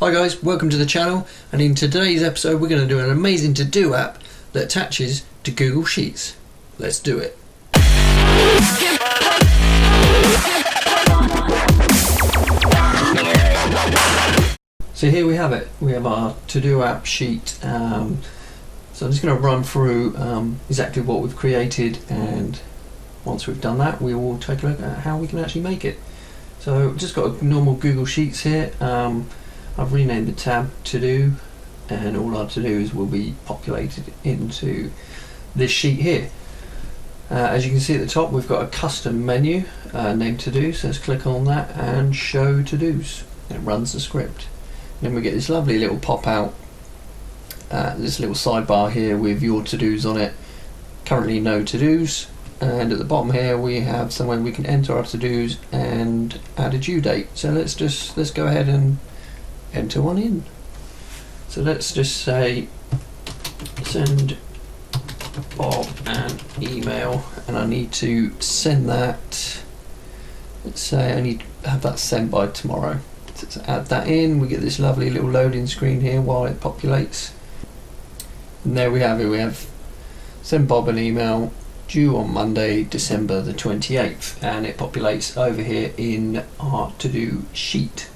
Hi guys, welcome to the channel, and in today's episode we're going to do an amazing to-do app that attaches to Google Sheets. Let's do it. So here we have it. We have our to-do app sheet. So I'm just going to run through exactly what we've created, and once we've done that we will take a look at how we can actually make it. So I've just got a normal Google Sheets here. I've renamed the tab To Do, and all our to-dos will be populated into this sheet here. As you can see at the top, we've got a custom menu named To Do, so let's click on that and show to-dos. It runs the script. Then we get this lovely little pop out, this little sidebar here with your to-dos on it. Currently no to-dos, and at the bottom here we have somewhere we can enter our to-dos and add a due date. So let's go ahead and enter one in. So let's just say send Bob an email, and I need to send that, let's say I need to have that sent by tomorrow. So let's add that in. We get this lovely little loading screen here while it populates, and there we have it. We have send Bob an email due on Monday, December the 28th, and it populates over here in our to-do sheet.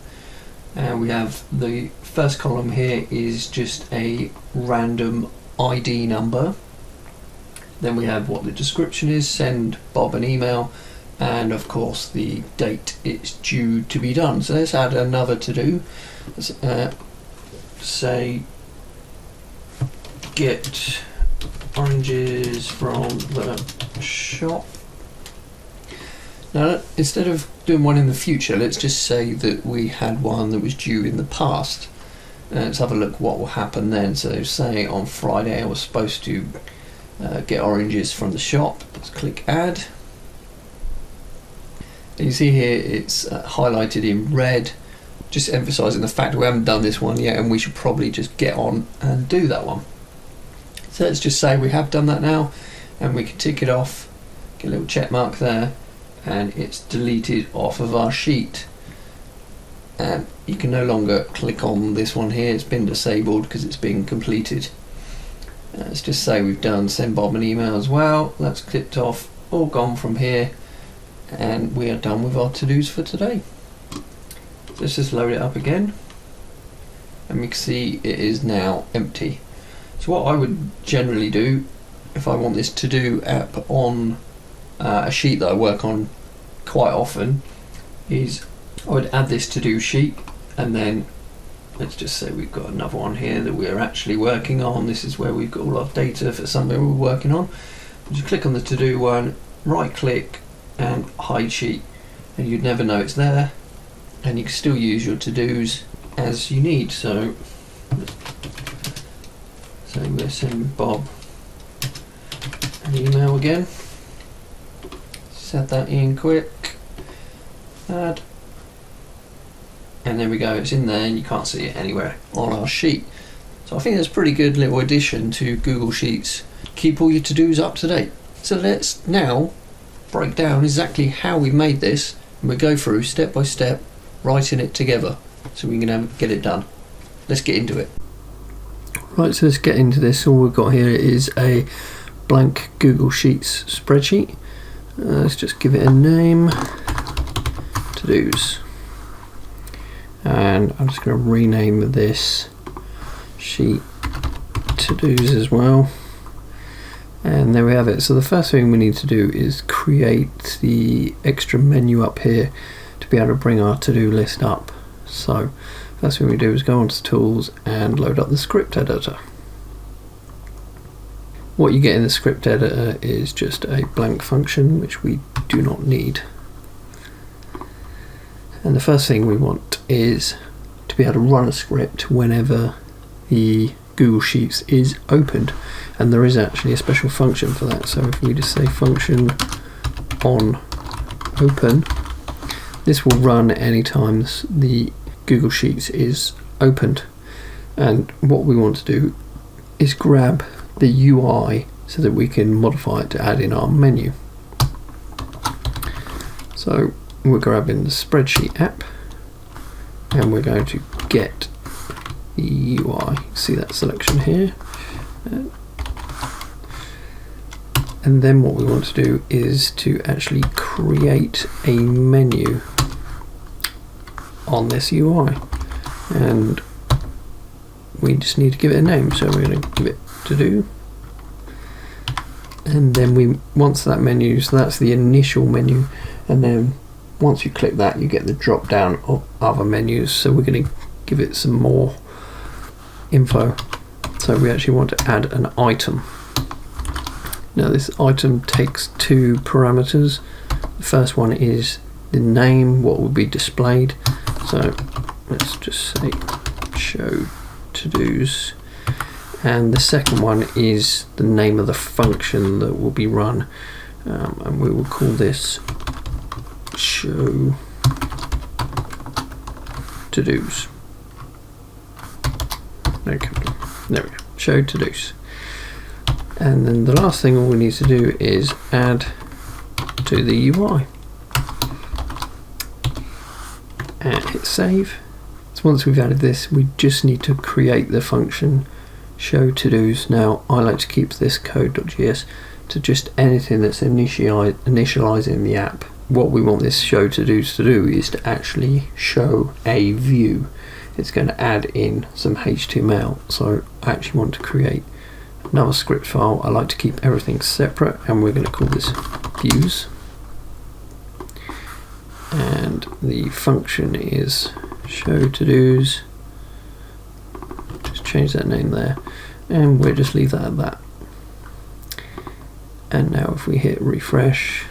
And we have the first column here is just a random ID number. Then we have what the description is, send Bob an email, and of course the date it's due to be done. So let's add another to do. Let's say get oranges from the shop. Now, instead of doing one in the future, let's just say that we had one that was due in the past. Let's have a look what will happen then. So say on Friday I was supposed to get oranges from the shop. Let's click add. And you see here it's highlighted in red, just emphasising the fact we haven't done this one yet and we should probably just get on and do that one. So let's just say we have done that now, and we can tick it off, get a little check mark there, and it's deleted off of our sheet. And you can no longer click on this one here, it's been disabled because it's been completed. Let's just say we've done send Bob an email as well. That's clicked off, all gone from here, and we are done with our to-dos for today. Let's just load it up again, and we can see it is now empty. So what I would generally do if I want this to-do app on a sheet that I work on quite often is I would add this to-do sheet, and then let's just say we've got another one here that we're actually working on. This is where we've got all our data for something we're working on. Just click on the to-do one, right click and hide sheet, and you'd never know it's there, and you can still use your to-dos as you need. So we're sending Bob an email again. Set that in quick, add, and there we go, it's in there and you can't see it anywhere on our sheet. So I think that's a pretty good little addition to Google Sheets. Keep all your to-dos up to date. So let's now break down exactly how we made this, and we'll go through step by step, writing it together so we can get it done. Let's get into it. Right, so let's get into this. All we've got here is a blank Google Sheets spreadsheet. Let's just give it a name, to-dos, and I'm just going to rename this sheet to-dos as well, and there we have it. So the first thing we need to do is create the extra menu up here to be able to bring our to-do list up. So first thing we do is go onto tools and load up the script editor. What you get in the script editor is just a blank function which we do not need. And the first thing we want is to be able to run a script whenever the Google Sheets is opened, and there is actually a special function for that. So if we just say function on open, this will run anytime the Google Sheets is opened. And what we want to do is grab the UI so that we can modify it to add in our menu. So we're grabbing the spreadsheet app, and we're going to get the UI. See that selection here. And then what we want to do is to actually create a menu on this UI, and we just need to give it a name, so we're going to give it to do. And then once that menu, so that's the initial menu, and then once you click that you get the drop down of other menus, so we're going to give it some more info. So we actually want to add an item. Now this item takes two parameters. The first one is the name, what will be displayed. So let's just say show to-dos. And the second one is the name of the function that will be run. And we will call this show to-dos. Okay, there we go, show to-dos. And then the last thing all we need to do is add to the UI and hit save. So once we've added this, we just need to create the function show to-dos. Now I like to keep this code.js to just anything that's initializing the app. What we want this show to-dos to do is to actually show a view. It's going to add in some HTML, so I actually want to create another script file. I like to keep everything separate, and we're going to call this views, and the function is show to-dos. Just change that name there, and we'll just leave that at that. And now if we hit refresh,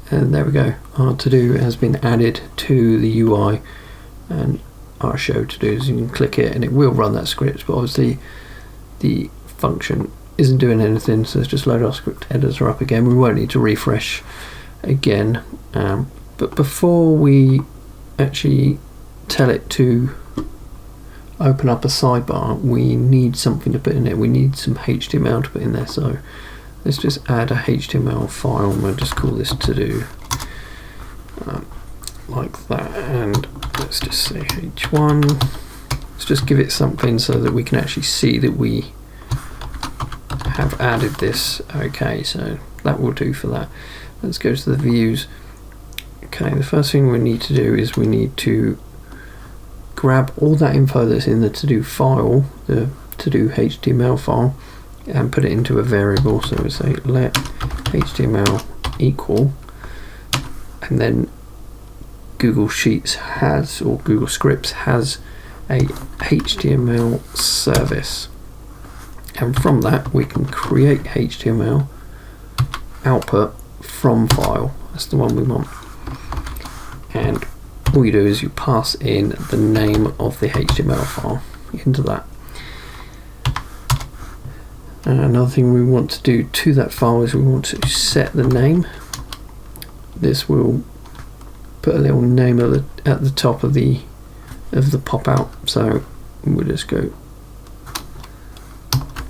and there we go, our to-do has been added to the UI, and our show to-dos, you can click it and it will run that script, but obviously the function isn't doing anything, so let's just load our script editor up again. We won't need to refresh again, but before we actually tell it to open up a sidebar, we need something to put in it. We need some HTML to put in there, so let's just add a HTML file, and we'll just call this to do like that, and let's just say h1. Let's just give it something so that we can actually see that we have added this. Okay, so that will do for that. Let's go to the views. Okay, the first thing we need to do is we need to grab all that info that's in the to-do file, the to-do HTML file, and put it into a variable. So we say let HTML equal, and then Google Sheets has, or Google Scripts has, a HTML service, and from that we can create HTML output from file. That's the one we want, and all you do is you pass in the name of the HTML file into that. And another thing we want to do to that file is we want to set the name. This will put a little name at the top of the pop out, so we'll just go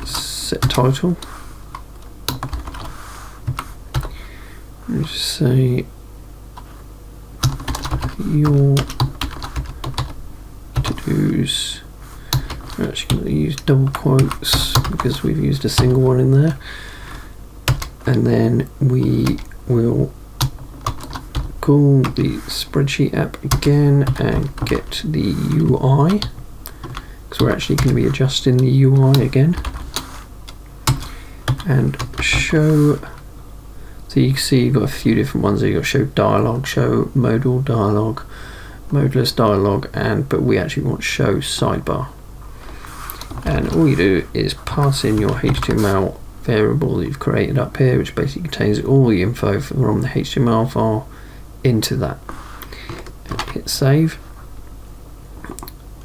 set title and just say your to-dos. We're actually going to use double quotes because we've used a single one in there, and then we will call the spreadsheet app again and get the UI, because we're actually going to be adjusting the UI again, and show. So you can see you've got a few different ones there. You've got show dialog, show modal dialog, modaless dialog, but we actually want show sidebar. And all you do is pass in your HTML variable that you've created up here, which basically contains all the info from the HTML file into that. And hit save.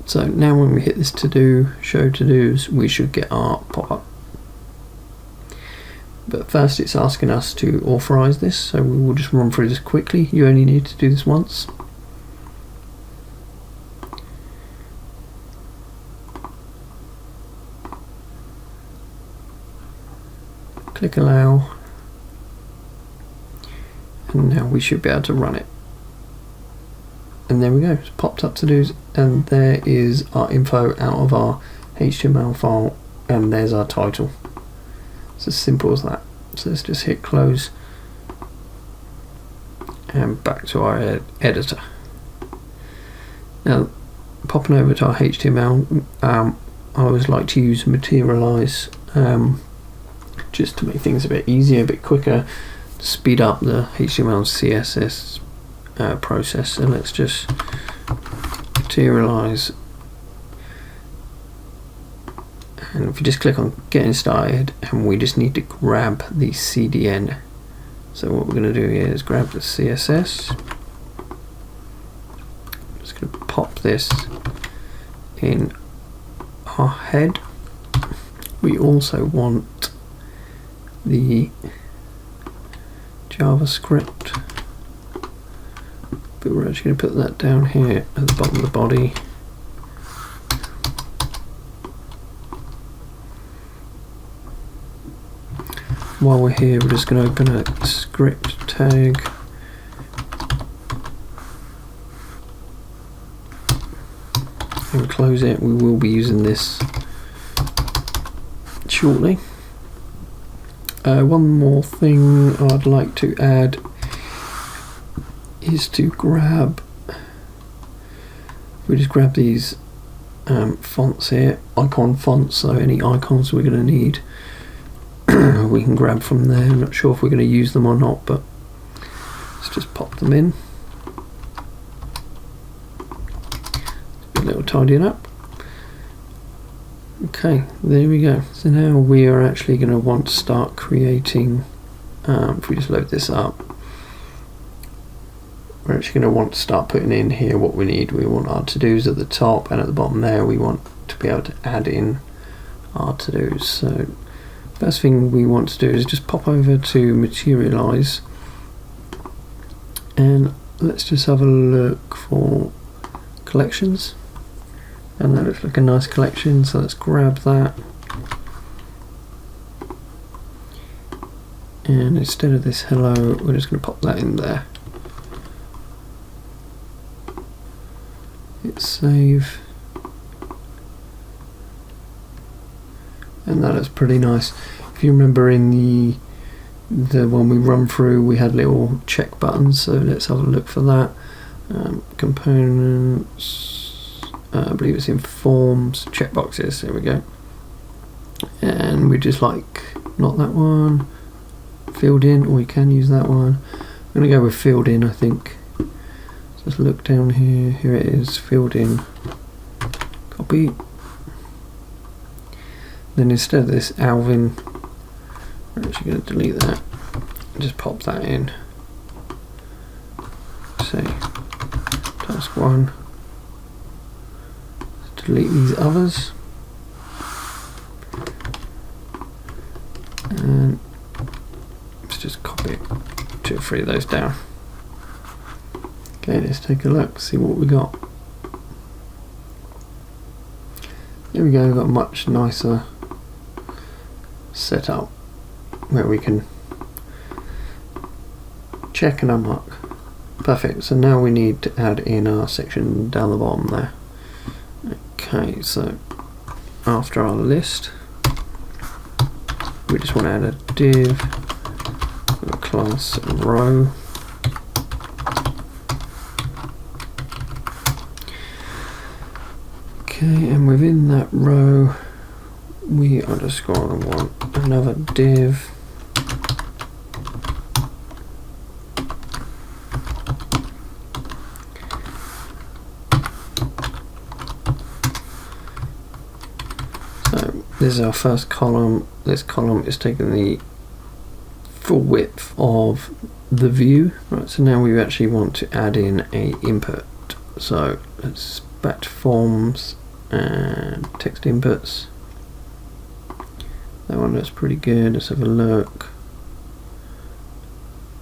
So now when we hit this to do, show to dos, we should get our pop-up. But first it's asking us to authorize this, so we will just run through this quickly. You only need to do this once. Click allow, and now we should be able to run it. and there we go, it's popped up to dos, and there is our info out of our HTML file, and there's our title. It's as simple as that. So let's just hit close and back to our editor. Now, popping over to our HTML, I always like to use materialize just to make things a bit easier, a bit quicker, to speed up the HTML and CSS process. So let's just materialize, and if you just click on getting started, and we just need to grab the CDN. So what we're going to do here is grab the CSS. I'm just going to pop this in our head. We also want the JavaScript, but we're actually going to put that down here at the bottom of the body. While we're here, we're just going to open a script tag. And close it. We will be using this shortly. One more thing I'd like to add is to grab, we just grab these fonts here, icon fonts, so any icons we're going to need we can grab from there. I'm not sure if we're going to use them or not, but let's just pop them in. A little tidying up. Okay, there we go. So now we are actually going to want to start creating, if we just load this up, we're actually going to want to start putting in here what we need. We want our to-dos at the top, and at the bottom there we want to be able to add in our to-dos. So first thing we want to do is just pop over to materialize, and let's just have a look for collections, and that looks like a nice collection, so let's grab that, and instead of this hello, we're just going to pop that in there. Hit save, and that is pretty nice. If you remember in the one we run through, we had little check buttons, so let's have a look for that. Components, I believe it's in forms, checkboxes, there we go. And we just like, not that one, filled in, or we can use that one. I'm going to go with filled in, I think. Just look down here, here it is, filled in, copy. Then instead of this Alvin, we're actually going to delete that and just pop that in. Say task 1, delete these others, and let's just copy 2 or 3 of those down. Okay, let's take a look, see what we got. There we go, we've got a much nicer setup where we can check and unmark. Perfect, so now we need to add in our section down the bottom there. Okay, so after our list, we just want to add a div, a class row. Okay, and within that row, we are just going to want another div. So this is our first column. This column is taking the full width of the view. Right, so now we actually want to add in a input. So let's back to forms and text inputs. That one looks pretty good. Let's have a look.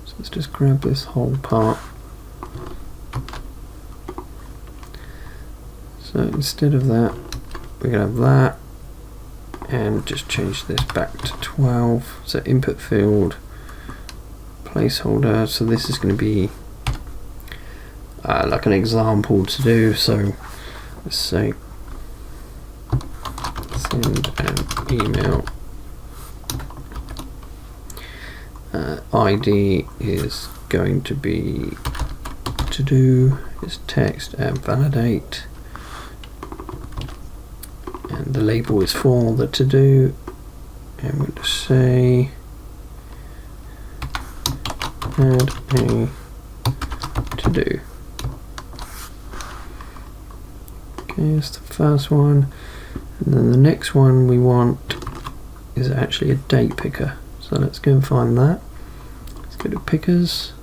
So let's just grab this whole part. So instead of that, we're going to have that, and just change this back to 12. So input field, placeholder. So this is going to be like an example to do. So let's say send an email. ID is going to be to do is text and validate, and the label is for the to do, and we'll just say add a to do. Okay, that's the first one, and then the next one we want is actually a date picker. So let's go and find that. Let's go to pickers,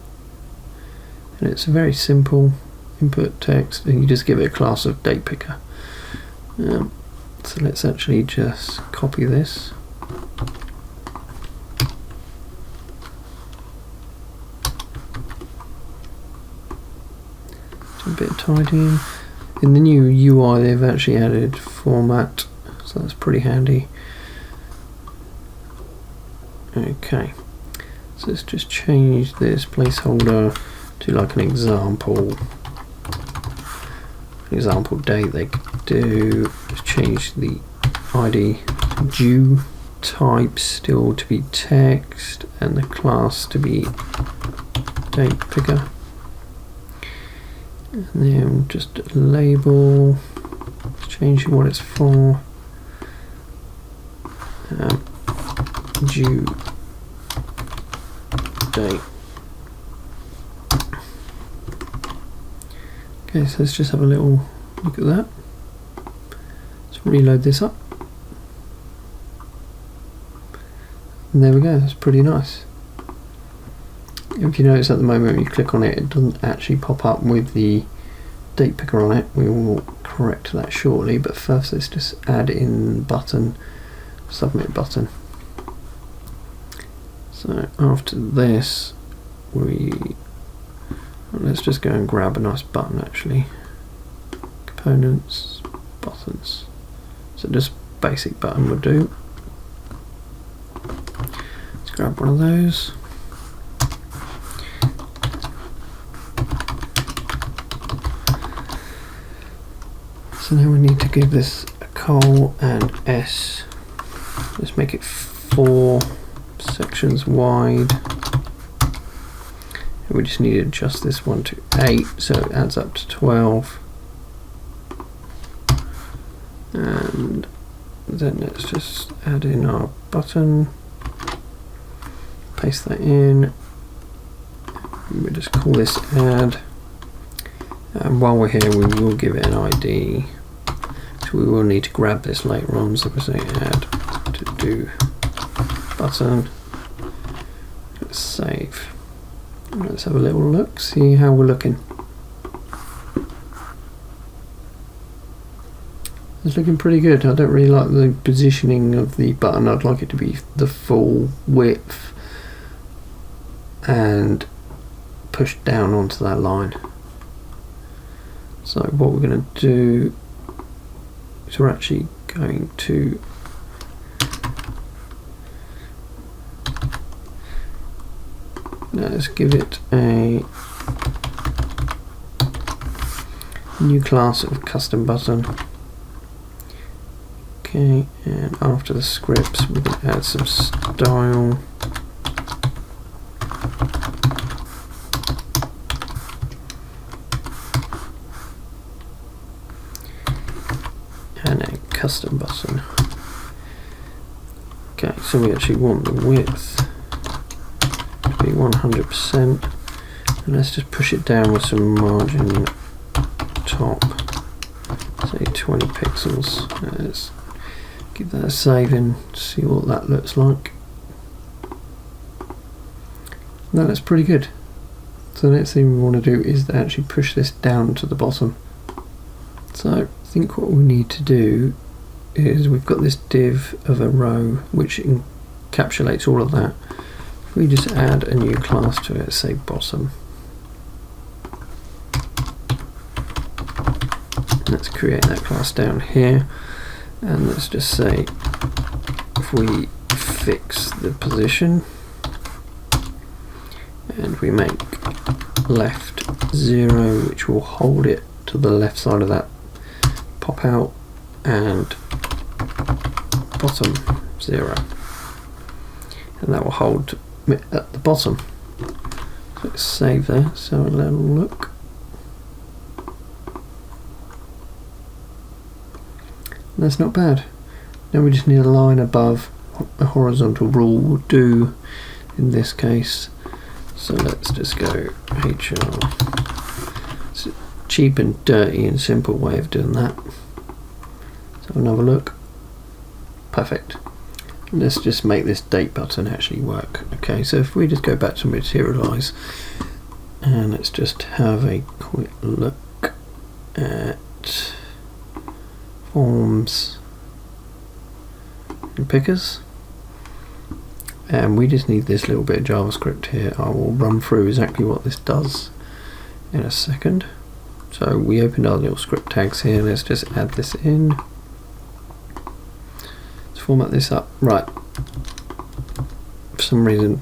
and it's a very simple input text, and you just give it a class of date picker. So let's actually just copy this. A bit of tidying. In the new UI they've actually added format, so that's pretty handy. Okay, so let's just change this placeholder to like an example date they could do. Just change the ID due, type still to be text, and the class to be date picker. And then just a label, changing what it's for. Due date. Okay, so let's just have a little look at that. Let's reload this up. And there we go, that's pretty nice. If you notice at the moment when you click on it, it doesn't actually pop up with the date picker on it. We will correct that shortly, but first let's just add in button, submit button. So after this, let's just go and grab a nice button actually. Components, buttons. So just basic button would do. Let's grab one of those. So now we need to give this a col and S. Let's make it 4 sections wide. And we just need to adjust this one to 8, so it adds up to 12. And then let's just add in our button, paste that in. We just call this add. And while we're here, we will give it an ID. So we will need to grab this later on. So we're saying add to do button. Let's save. Let's have a little look, see how we're looking. It's looking pretty good. I don't really like the positioning of the button. I'd like it to be the full width and pushed down onto that line. So what we're going to do is we're actually going to let's give it a new class of custom button. Okay, and after the scripts we're going to add some style. And a custom button. Okay, so we actually want the width to be 100%, and let's just push it down with some margin top, say 20 pixels. Let's give that a save and see what that looks like. That looks pretty good. So the next thing we want to do is to actually push this down to the bottom. So I think what we need to do is we've got this div of a row which encapsulates all of that. If we just add a new class to it, say bottom. Let's create that class down here, and let's just say if we fix the position and we make left 0, which will hold it to the left side of that pop out, and bottom 0, and that will hold it at the bottom. So let's save there, so a little look. That's not bad. Now we just need a line above what the horizontal rule will do in this case. So let's just go HR. It's a cheap and dirty and simple way of doing that. Let's have another look. Perfect. Let's just make this date button actually work. Okay, so if we just go back to materialize and let's just have a quick look at forms and pickers, and we just need this little bit of JavaScript here. I will run through exactly what this does in a second. So we opened our little script tags here. Let's just add this in. Let's format this up. Right, for some reason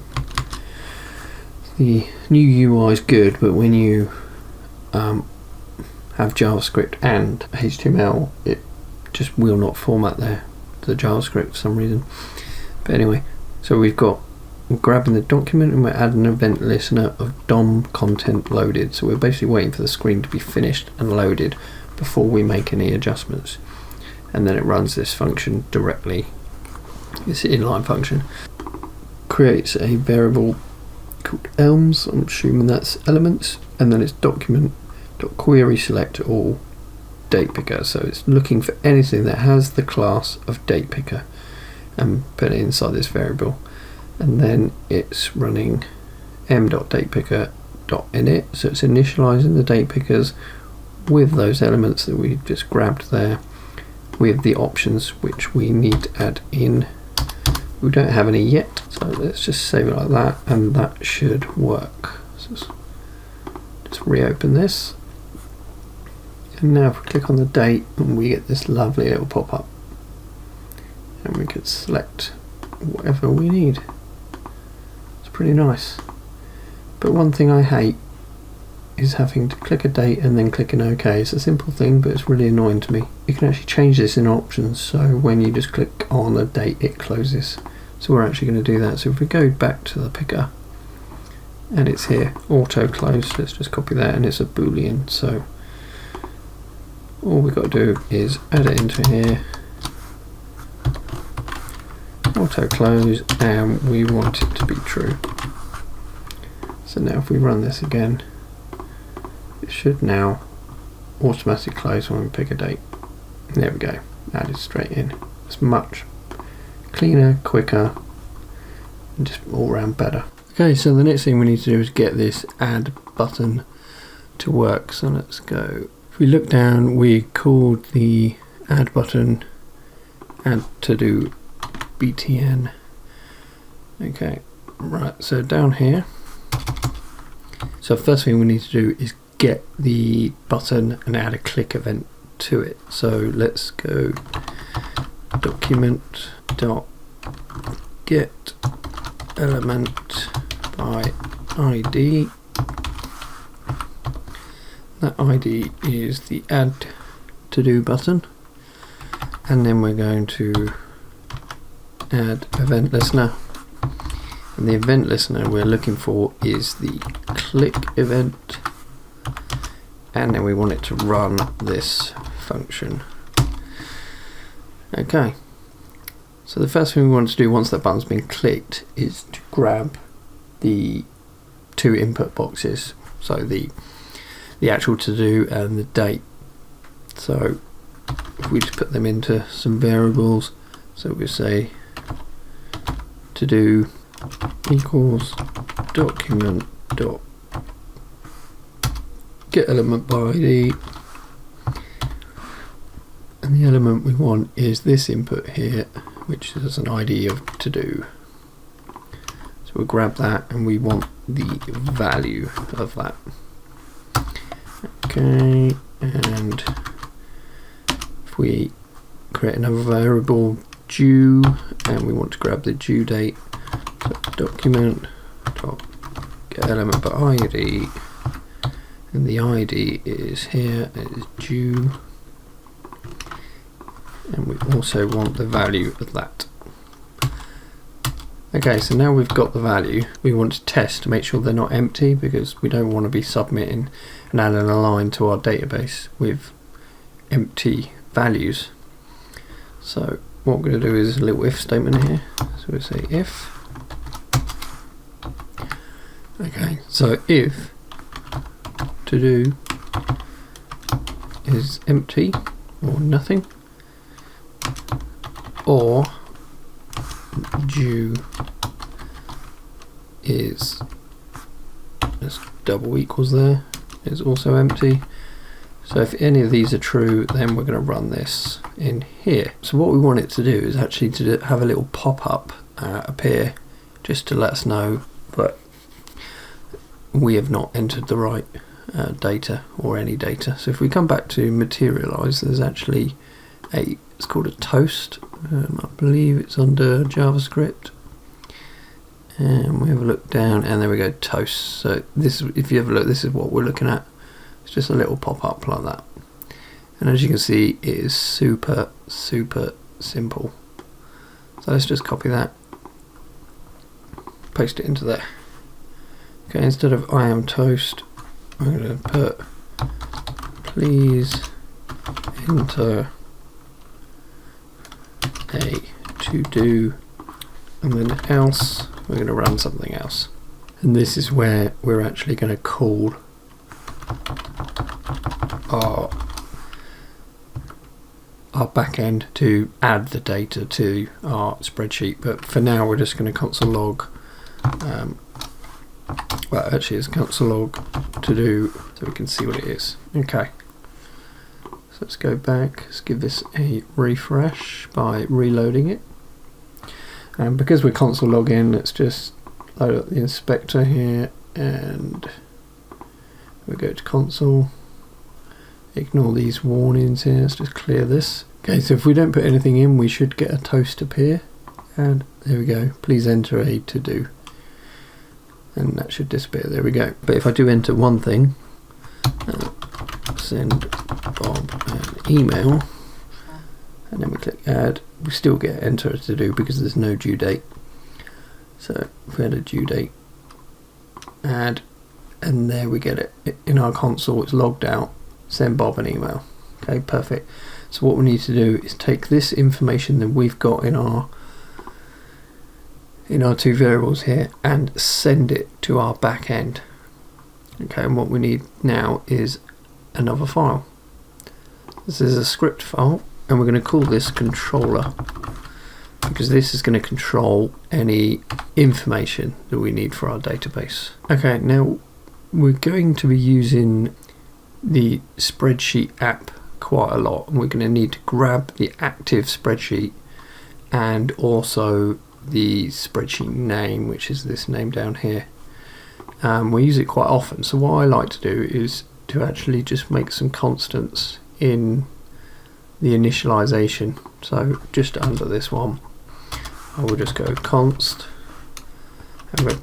the new UI is good, but when you have JavaScript and HTML, it just will not format the JavaScript for some reason. But anyway, so we're grabbing the document and we're adding an event listener of DOM content loaded. So we're basically waiting for the screen to be finished and loaded before we make any adjustments, and then it runs this function directly. This inline function creates a variable called elms. I'm assuming that's elements, and then it's document.query select all date picker. So it's looking for anything that has the class of date picker and put it inside this variable, and then it's running m.datepicker.init. So it's initializing the date pickers with those elements that we just grabbed there, with the options which we need to add in. We don't have any yet, so let's just save it like that, and that should work. So just reopen this, and now if we click on the date, and we get this lovely little pop-up, and we could select whatever we need. It's pretty nice. But one thing I hate is having to click a date and then click an OK. It's a simple thing, but it's really annoying to me. You can actually change this in options, so when you just click on a date, it closes. So we're actually going to do that. So if we go back to the picker, and it's here, auto close, let's just copy that, and it's a boolean. So all we've got to do is add it into here, auto close, and we want it to be true. So now if we run this again, it should now automatically close when we pick a date. There we go, added straight in. It's much cleaner, quicker, and just all round better. Okay, so the next thing we need to do is get this add button to work. So let's go. If we look down, we called the add button add to do btn. Okay, right, so down here, so first thing we need to do is get the button and add a click event to it. So let's go document dot get element by ID. That ID is the add to do button, and then we're going to add event listener, and the event listener we're looking for is the click event, and then we want it to run this function. Okay, so the first thing we want to do once that button's been clicked is to grab the two input boxes, so the actual to do and the date. So if we just put them into some variables, so we say to do equals document dot get element by ID, and the element we want is this input here, which is an ID of to do. So we'll grab that, and we want the value of that. Okay, and if we create another variable due, and we want to grab the due date, so document dot get element by ID, and the ID is here, it is due, and we also want the value of that. Okay, so now we've got the value, we want to test to make sure they're not empty, because we don't want to be submitting and adding a line to our database with empty values. So what we're going to do is a little if statement here. So we'll say if. Okay, so if to-do is empty or nothing, or due is, there's double equals there, is also empty. So if any of these are true, then we're going to run this in here. So what we want it to do is actually to have a little pop-up appear, just to let us know that we have not entered the right data or any data. So if we come back to materialize, there's actually it's called a toast. I believe it's under JavaScript. And we have a look down, and there we go, toast. So this, if you have a look, this is what we're looking at. It's just a little pop-up like that. And as you can see, it is super simple. So let's just copy that, paste it into there. Okay, instead of I am toast, I'm going to put please enter a to-do, and then else, we're going to run something else. And this is where we're actually going to call our backend to add the data to our spreadsheet. But for now, we're just going to console log. Well, actually, it's console log to do, so we can see what it is. Okay. So let's go back. Let's give this a refresh by reloading it. And because we're console log in, let's just load up the inspector here, and we go to console. Ignore these warnings here. Let's just clear this. Okay, so if we don't put anything in, we should get a toast appear, and there we go. Please enter a to do, and that should disappear. There we go. But if I do enter one thing, send Bob an email, and then we click add, we still get enter a to do because there's no due date. So if we had a due date, add, and there we get it in our console. It's logged out. Send Bob an email. Okay, perfect. So what we need to do is take this information that we've got in our two variables here and send it to our back end. Okay, and what we need now is another file. This is a script file, and we're going to call this controller, because this is going to control any information that we need for our database. Okay, now we're going to be using the spreadsheet app quite a lot, and we're going to need to grab the active spreadsheet and also the spreadsheet name, which is this name down here. We use it quite often, so what I like to do is to actually just make some constants in the initialization. So just under this one, I will just go const, and we'll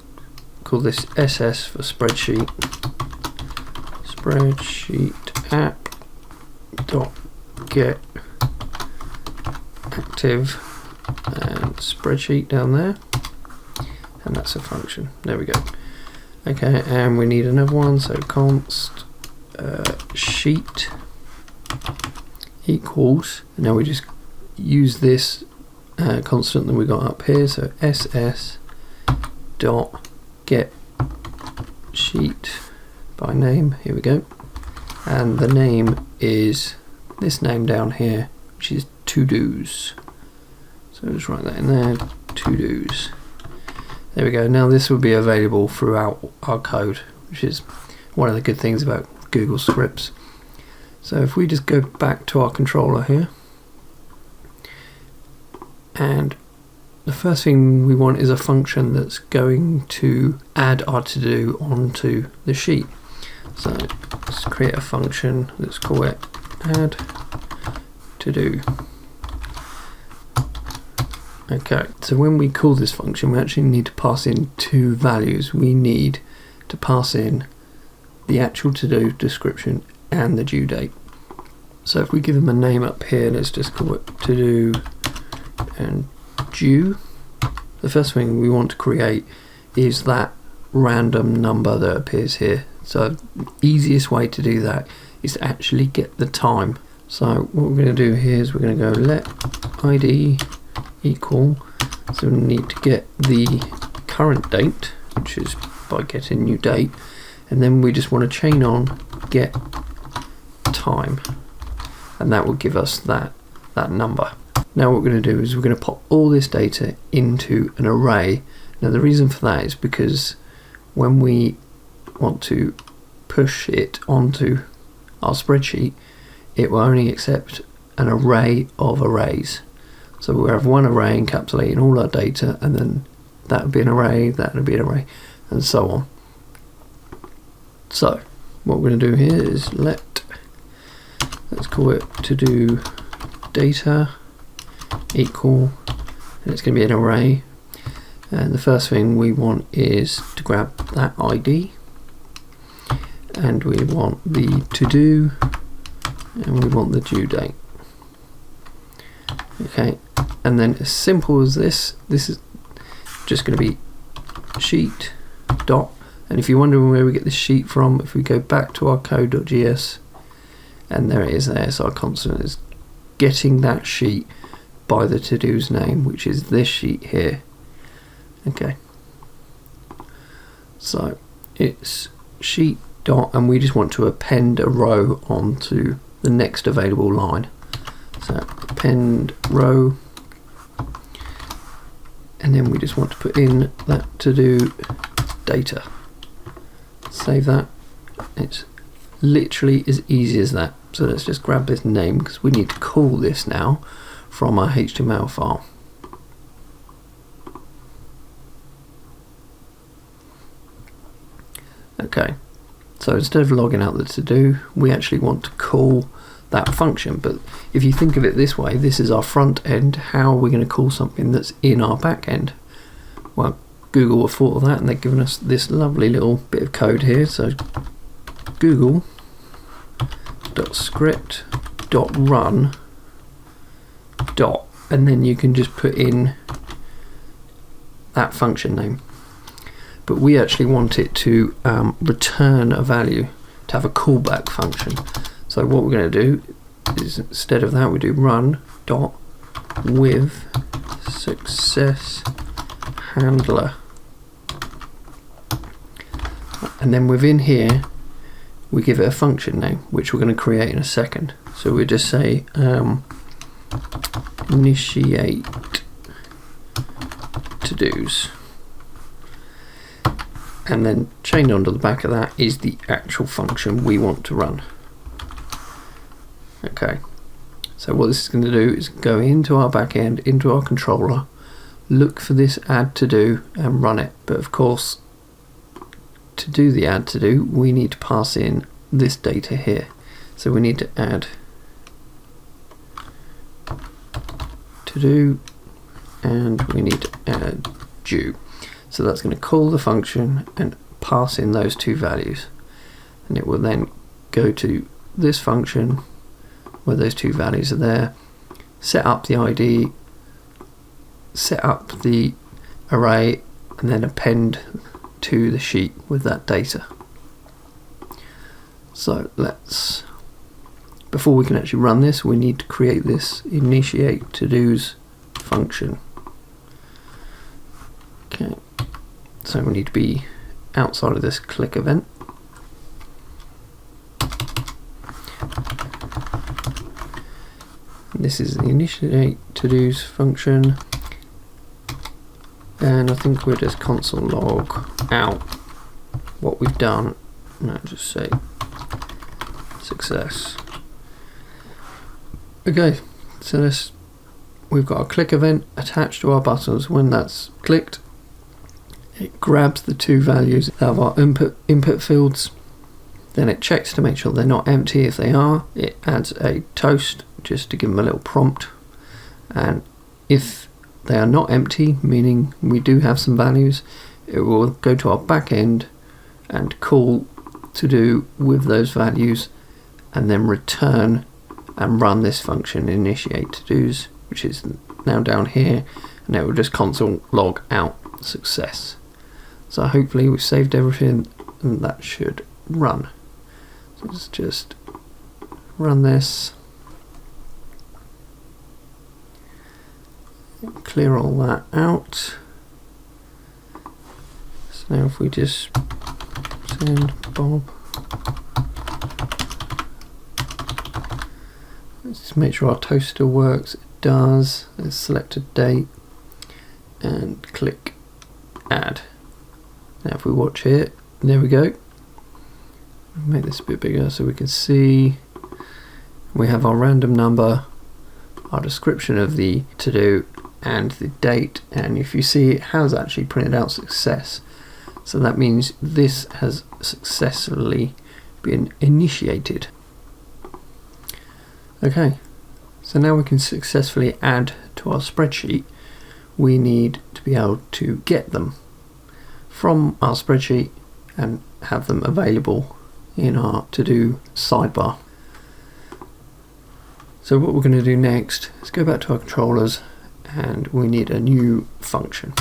call this SS for spreadsheet app dot get active and spreadsheet down there, and that's a function. There we go. Okay, and we need another one, so const sheet equals, and now we just use this constant that we got up here, so ss dot get sheet by name. Here we go, and the name is this name down here, which is to-dos. So just write that in there, to-dos. There we go. Now this will be available throughout our code, which is one of the good things about Google Scripts. So if we just go back to our controller here, and the first thing we want is a function that's going to add our to-do onto the sheet. So let's create a function, let's call it add to-do. Okay, so when we call this function, we actually need to pass in two values. We need to pass in the actual to-do description and the due date. So if we give them a name up here, let's just call it to-do and due. The first thing we want to create is that random number that appears here. So the easiest way to do that is to actually get the time. So what we're going to do here is we're going to go let id equal, so we need to get the current date, which is by getting new date, and then we just want to chain on get time, and that will give us that number. Now what we're going to do is we're going to pop all this data into an array. Now the reason for that is because when we want to push it onto our spreadsheet, it will only accept an array of arrays. So we'll have one array encapsulating all our data, and then that would be an array, that would be an array, and so on. So what we're going to do here is let's call it to do data equal, and it's going to be an array, and the first thing we want is to grab that ID, and we want the to do, and we want the due date. Okay, and then as simple as this is just going to be sheet dot, and if you're wondering where we get this sheet from, if we go back to our code.js, and there it is there, so our constant is getting that sheet by the to-do's name, which is this sheet here. Okay, so it's sheet dot, and we just want to append a row onto the next available line. So append row, and then we just want to put in that to do data. Save that. It's literally as easy as that. So let's just grab this name, because we need to call this now from our HTML file. Okay, so instead of logging out the to do, we actually want to call that function. But if you think of it this way, this is our front end. How are we going to call something that's in our back end? Well, Google have thought of that, and they've given us this lovely little bit of code here. So google.script.run dot, and then you can just put in that function name. But we actually want it to return a value, to have a callback function. So what we're going to do is, instead of that, we do run dot with success handler, and then within here we give it a function name, which we're going to create in a second. So we just say initiate to-dos, and then chained onto the back of that is the actual function we want to run. Okay, so what this is going to do is go into our back end, into our controller, look for this add to do and run it. But of course, to do the add to do, we need to pass in this data here. So we need to add to do, and we need to add due. So that's going to call the function and pass in those two values, and it will then go to this function where those two values are there, set up the ID, set up the array, and then append to the sheet with that data. So let's, before we can actually run this, we need to create this initiate to-dos function. Okay, so we need to be outside of this click event. This is the initiate to-dos function, and I think we'll just console log out what we've done, and I'll just say success. Okay, so this, we've got a click event attached to our buttons. When that's clicked, it grabs the two values of our input fields, then it checks to make sure they're not empty. If they are, it adds a toast just to give them a little prompt, and if they are not empty, meaning we do have some values, it will go to our back end and call to do with those values, and then return and run this function initiate to dos, which is now down here, and it will just console log out success. So hopefully we've saved everything, and that should run. So let's just run this, clear all that out. So now if we just send Bob, let's just make sure our toast still works. It does. Let's select a date and click add. Now if we watch here, there we go. Make this a bit bigger so we can see. We have our random number, our description of the to-do, and the date, and if you see, it has actually printed out success. So that means this has successfully been initiated. Okay, so now we can successfully add to our spreadsheet. We need to be able to get them from our spreadsheet and have them available in our to-do sidebar. So what we're going to do next is go back to our controllers, and we need a new function.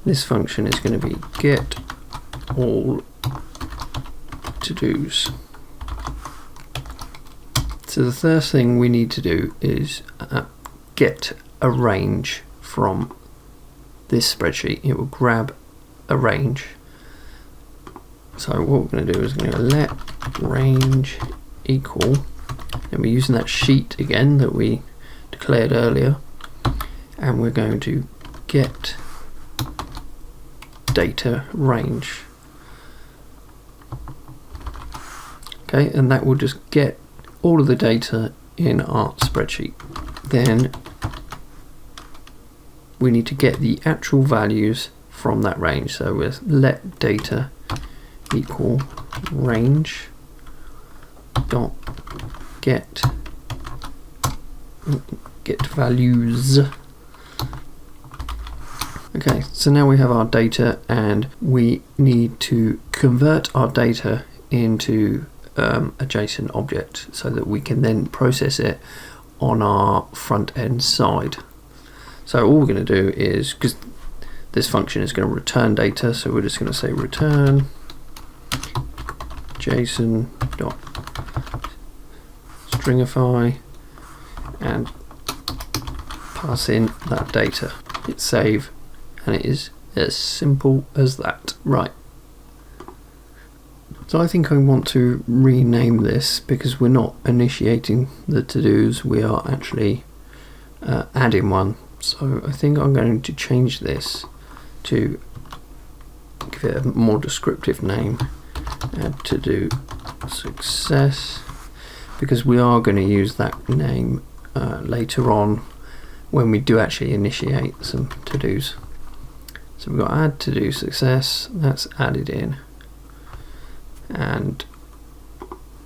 This function is going to be get all to-dos. So the first thing we need to do is get a range from this spreadsheet. It will grab a range. So what we're going to do is going to let range equal, and we're using that sheet again that we declared earlier, and we're going to get data range. Okay, and that will just get all of the data in our spreadsheet. Then we need to get the actual values from that range. So we'll let data equal range dot get values. Okay, so now we have our data, and we need to convert our data into a JSON object so that we can then process it on our front end side. So all we're going to do is, because this function is going to return data, so we're just going to say return JSON dot stringify and pass in that data. Hit save, and it is as simple as that. Right. So I think I want to rename this, because we're not initiating the to-dos, we are actually adding one. So I think I'm going to change this to give it a more descriptive name, add to-do success, because we are going to use that name later on when we do actually initiate some to-dos. So we've got add to-do success, that's added in. And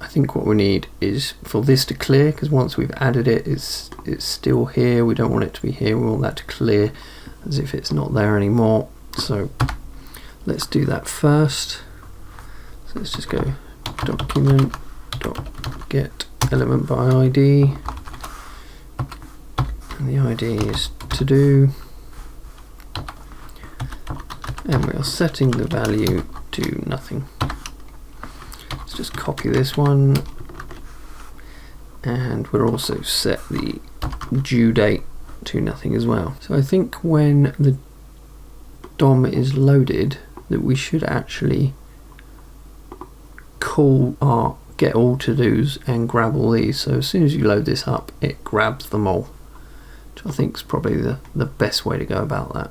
I think what we need is for this to clear, because once we've added it, it's still here. We don't want it to be here. We want that to clear as if it's not there anymore. So let's do that first. So let's just go document dot get element by ID, and the ID is to do, and we are setting the value to nothing. Let's just copy this one, and we'll also set the due date to nothing as well. So I think when the DOM is loaded, that we should actually call our get all to-dos and grab all these. So as soon as you load this up, it grabs them all, which I think is probably the best way to go about that.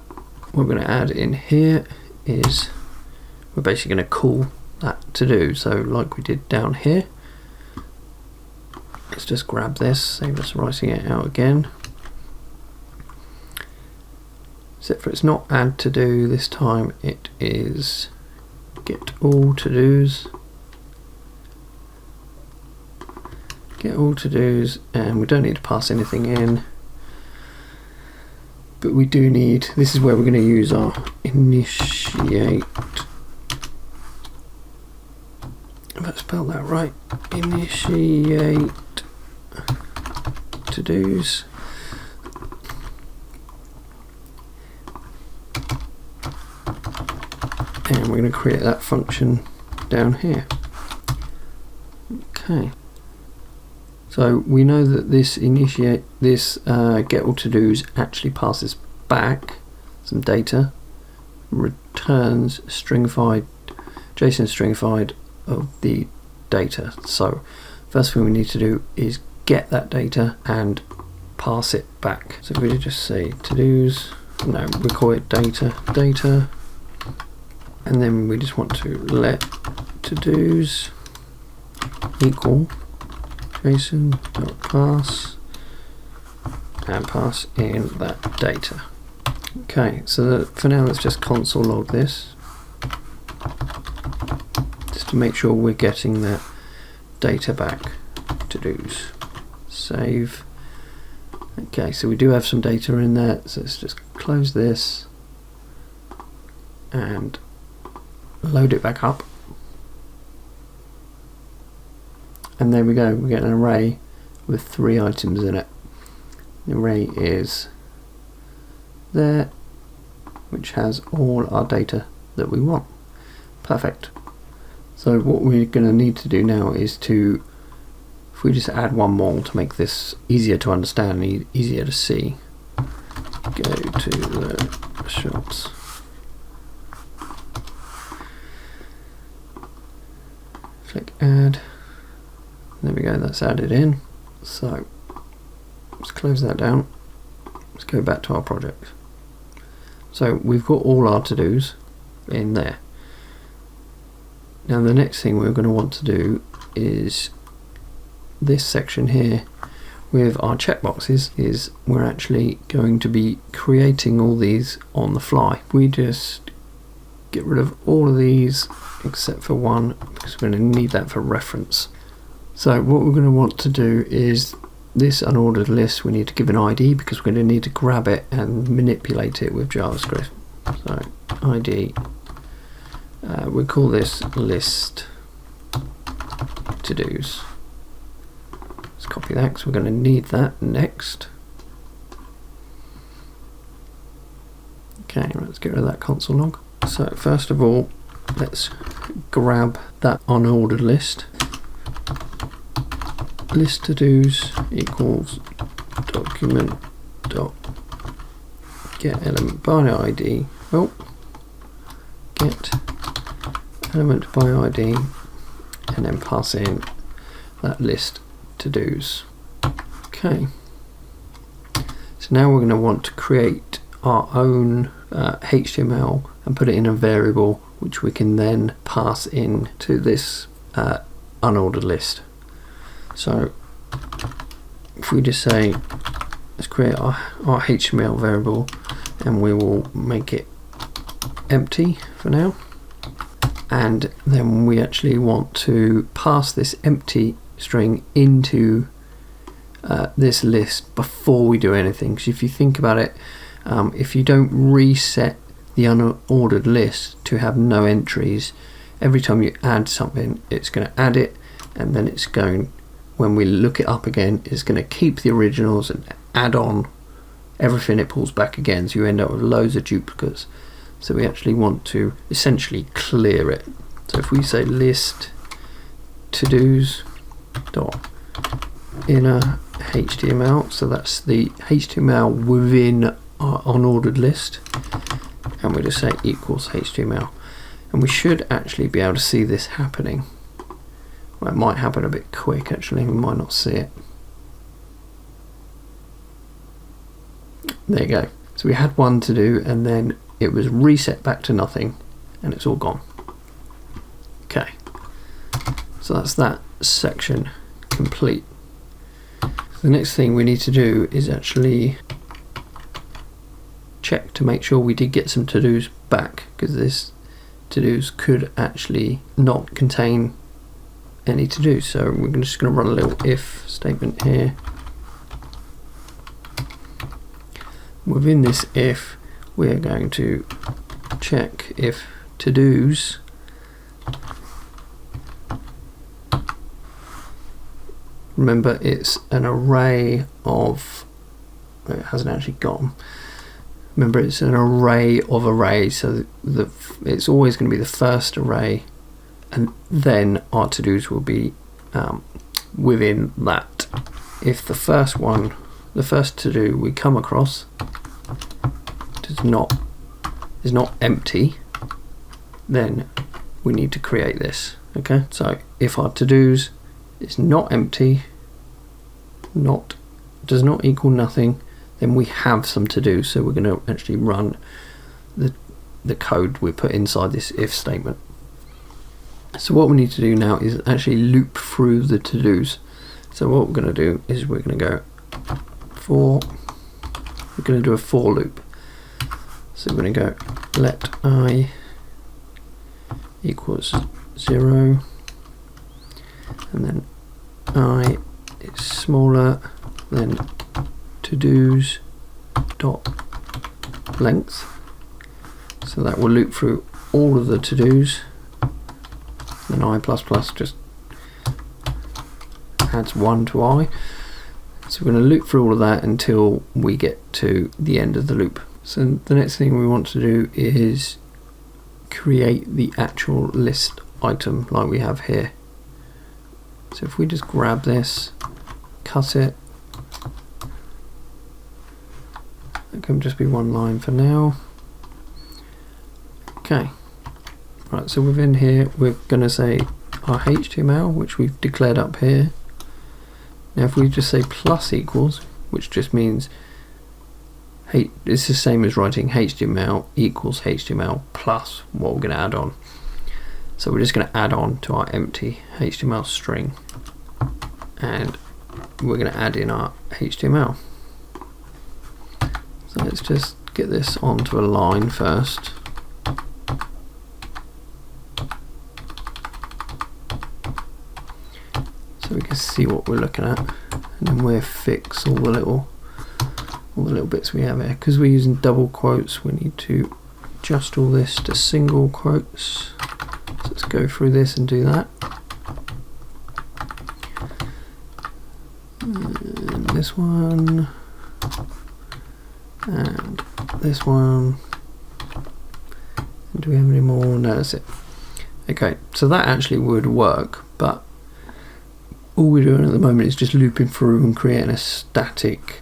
What we're going to add in here is we're basically going to call that to do. So like we did down here, let's just grab this, save us writing it out again. Except for it's not add to do this time, it is get all to dos. Get all to dos, and we don't need to pass anything in, but we do need, this is where we're going to use our initiate spelled that right. Initiate to-dos. And we're going to create that function down here. Okay. So we know that this get all to-dos actually passes back some data, returns stringified, JSON stringified of the data. So first thing we need to do is get that data and pass it back. So we just say to-dos, no, we call it data, and then we just want to let to-dos equal JSON.pass and pass in that data. Okay, so for now let's just console log this, just to make sure we're getting that data back. To-dos, save. Okay, so we do have some data in there, so let's just close this and load it back up. And there we go, we get an array with 3 items in it. The array is there, which has all our data that we want. Perfect. So what we're going to need to do now is to, if we just add one more to make this easier to understand and easier to see, go to the shops. Click add. There we go, that's added in. So let's close that down. Let's go back to our project. So we've got all our to-dos in there. Now the next thing we're going to want to do is this section here with our checkboxes, is we're actually going to be creating all these on the fly. We just get rid of all of these except for one, because we're going to need that for reference. So what we're going to want to do is this unordered list, we need to give an ID because we're going to need to grab it and manipulate it with JavaScript. So ID, we call this list to-dos. Let's copy that because we're going to need that next. Okay, let's get rid of that console log. So first of all, let's grab that unordered list. List to-dos equals document dot get element by ID. Oh, get element by ID, and then pass in that list to-dos. Okay. So now we're going to want to create our own HTML and put it in a variable which we can then pass in to this unordered list. So if we just say, let's create our HTML variable, and we will make it empty for now, and then we actually want to pass this empty string into this list before we do anything. Because if you think about it, if you don't reset the unordered list to have no entries, every time you add something, it's going to add it, and then it's going, when we look it up again, it's going to keep the originals and add on everything it pulls back again, so you end up with loads of duplicates. So we actually want to essentially clear it. So if we say list to-dos dot inner HTML, so that's the HTML within our unordered list, and we just say equals HTML, and we should actually be able to see this happening. Well, it might happen a bit quick actually, we might not see it. There you go. So we had one to do, and then it was reset back to nothing, and it's all gone. Okay, so that's that section complete. The next thing we need to do is actually check to make sure we did get some to-dos back, because this to-dos could actually not contain any to-do. So we're just going to run a little if statement here. Within this if, we're going to check if to-dos remember it's an array of, it hasn't actually gone. Remember it's an array of arrays, so it's always going to be the first array, and then our to-dos will be within that. If the first to-do we come across is not empty, then we need to create this. Okay, so if our to-dos is not empty, does not equal nothing, then we have some to do. So we're going to actually run the code we put inside this if statement. So what we need to do now is actually loop through the to-dos. So what we're going to do is we're going to go we're going to do a for loop. So we're going to go let I equals 0, and then I is smaller than to-dos dot length. So that will loop through all of the to-dos. Then I++ just adds 1 to I. So we're going to loop through all of that until we get to the end of the loop. So the next thing we want to do is create the actual list item like we have here. So if we just grab this, cut it, it can just be one line for now. Okay, right, so within here we're going to say our HTML, which we've declared up here. Now if we just say plus equals, which just means it's the same as writing HTML equals HTML plus what we're going to add on. So we're just going to add on to our empty HTML string, and we're going to add in our HTML. So let's just get this onto a line first. So we can see what we're looking at, and then we'll fix all the little bits we have here. Because we're using double quotes, we need to adjust all this to single quotes. So let's go through this and do that. And this one, and this one. And do we have any more? No, that's it. Okay, so that actually would work, but all we're doing at the moment is just looping through and creating a static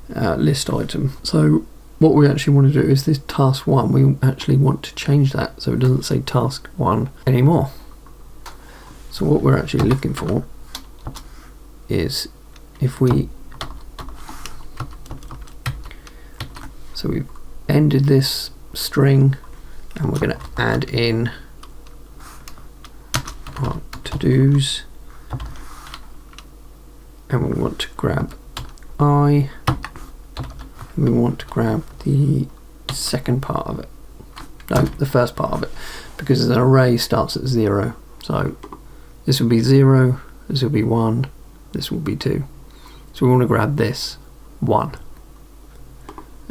list item. So what we actually want to do is this task 1, we actually want to change that so it doesn't say task 1 anymore. So what we're actually looking for is if we've ended this string, and we're going to add in our to-dos, and we want to grab I, and we want to grab the second part of it, no, the first part of it, because an array starts at 0. So this will be 0, this will be 1, this will be 2. So we want to grab this 1.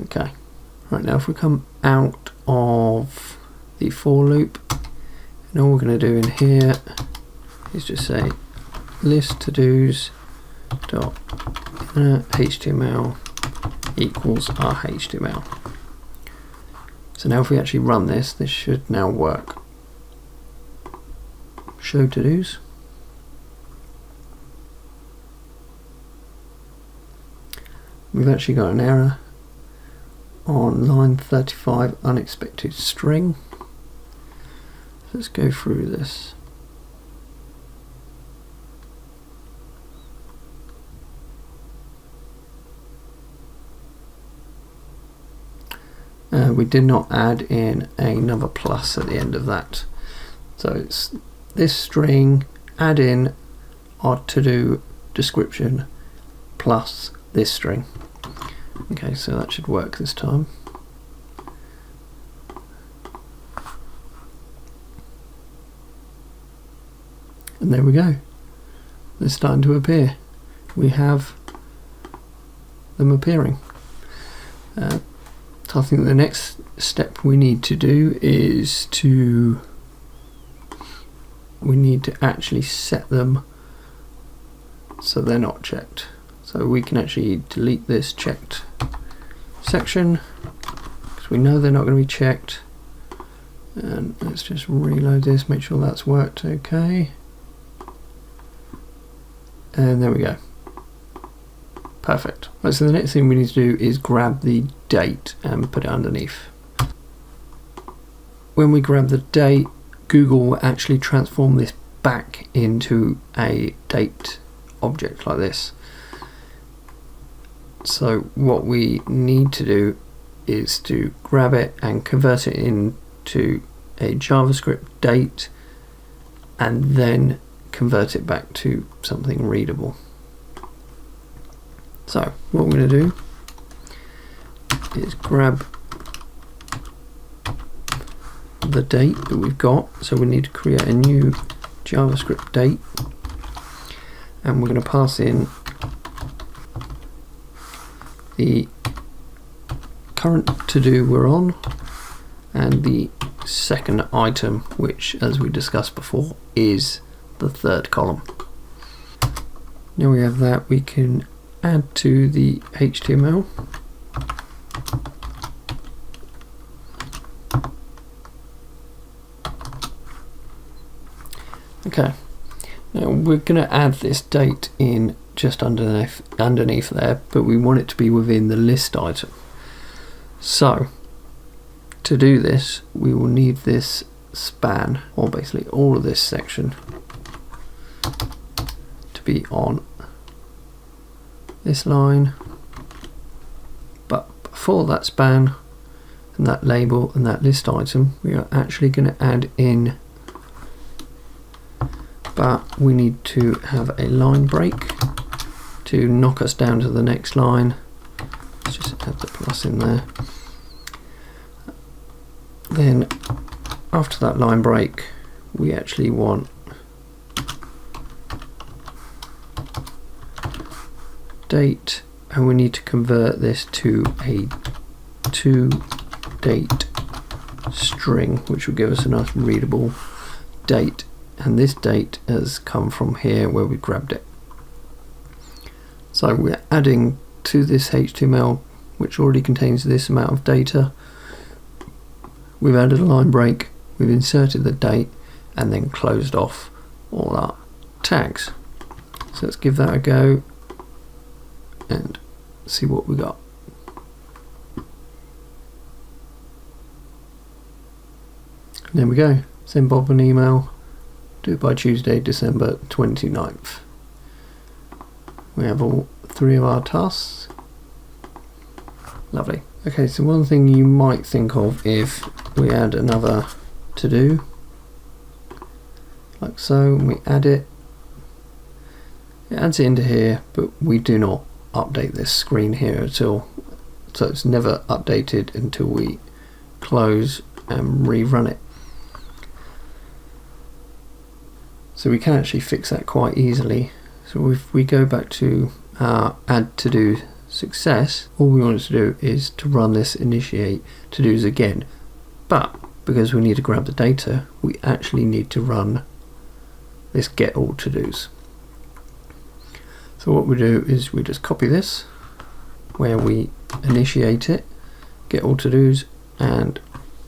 Okay, right, now if we come out of the for loop, and all we're going to do in here is just say list to-dos dot HTML equals our HTML. So now if we actually run this should now work. Show to-dos. We've actually got an error on line 35, unexpected string. Let's go through this. We did not add in another plus at the end of that. So it's this string, add in our to-do description plus this string. Okay, so that should work this time. And there we go. They're starting to appear. We have them appearing. So I think the next step we need to do is we need to actually set them so they're not checked. So we can actually delete this checked section because we know they're not going to be checked. And let's just reload this, make sure that's worked okay. And there we go. Perfect. Right, so the next thing we need to do is grab the date and put it underneath. When we grab the date, Google will actually transform this back into a date object like this. So what we need to do is to grab it and convert it into a JavaScript date and then convert it back to something readable. So what we're going to do is grab the date that we've got. So we need to create a new JavaScript date, and we're going to pass in the current to-do we're on and the second item, which, as we discussed before, is the third column. Now we have that, we can add to the HTML. Okay, now we're going to add this date in just underneath there, but we want it to be within the list item. So to do this, we will need this span, or basically all of this section, to be on this line, but before that span and that label and that list item, we are actually going to add in, but we need to have a line break to knock us down to the next line. Let's just add the plus in there. Then after that line break, we actually want date, and we need to convert this to a to-date string, which will give us a nice readable date, and this date has come from here where we grabbed it. So we're adding to this HTML, which already contains this amount of data. We've added a line break, we've inserted the date, and then closed off all our tags. So let's give that a go and see what we got. There we go. Send Bob an email. Do it by Tuesday, December 29th. We have all three of our tasks. Lovely. Okay, so one thing you might think of if we add another to do, like so, and we add it, it adds it into here, but we do not update this screen here at all. So it's never updated until we close and rerun it. So we can actually fix that quite easily. So if we go back to our add to do success, all we want to do is to run this initiate to do's again, but because we need to grab the data, we actually need to run this get all to do's. So what we do is we just copy this where we initiate it, get all to do's, and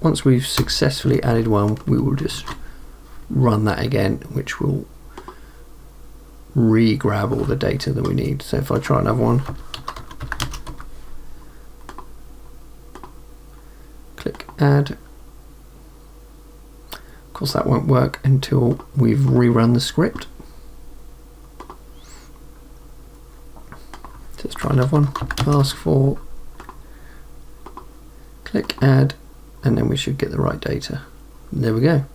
once we've successfully added one, we will just run that again, which will re-grab all the data that we need. So if I try another one, click add. Of course that won't work until we've rerun the script. So let's try another one. Ask for, click add, and then we should get the right data. And there we go.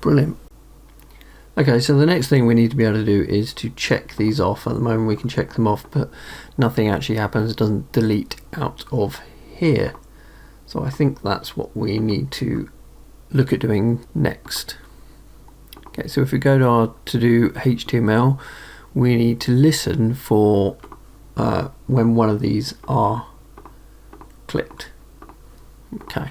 Brilliant. Okay, so the next thing we need to be able to do is to check these off. At the moment we can check them off, but nothing actually happens. It doesn't delete out of here. So I think that's what we need to look at doing next. Okay, so if we go to our to-do HTML, we need to listen for when one of these are clicked. Okay.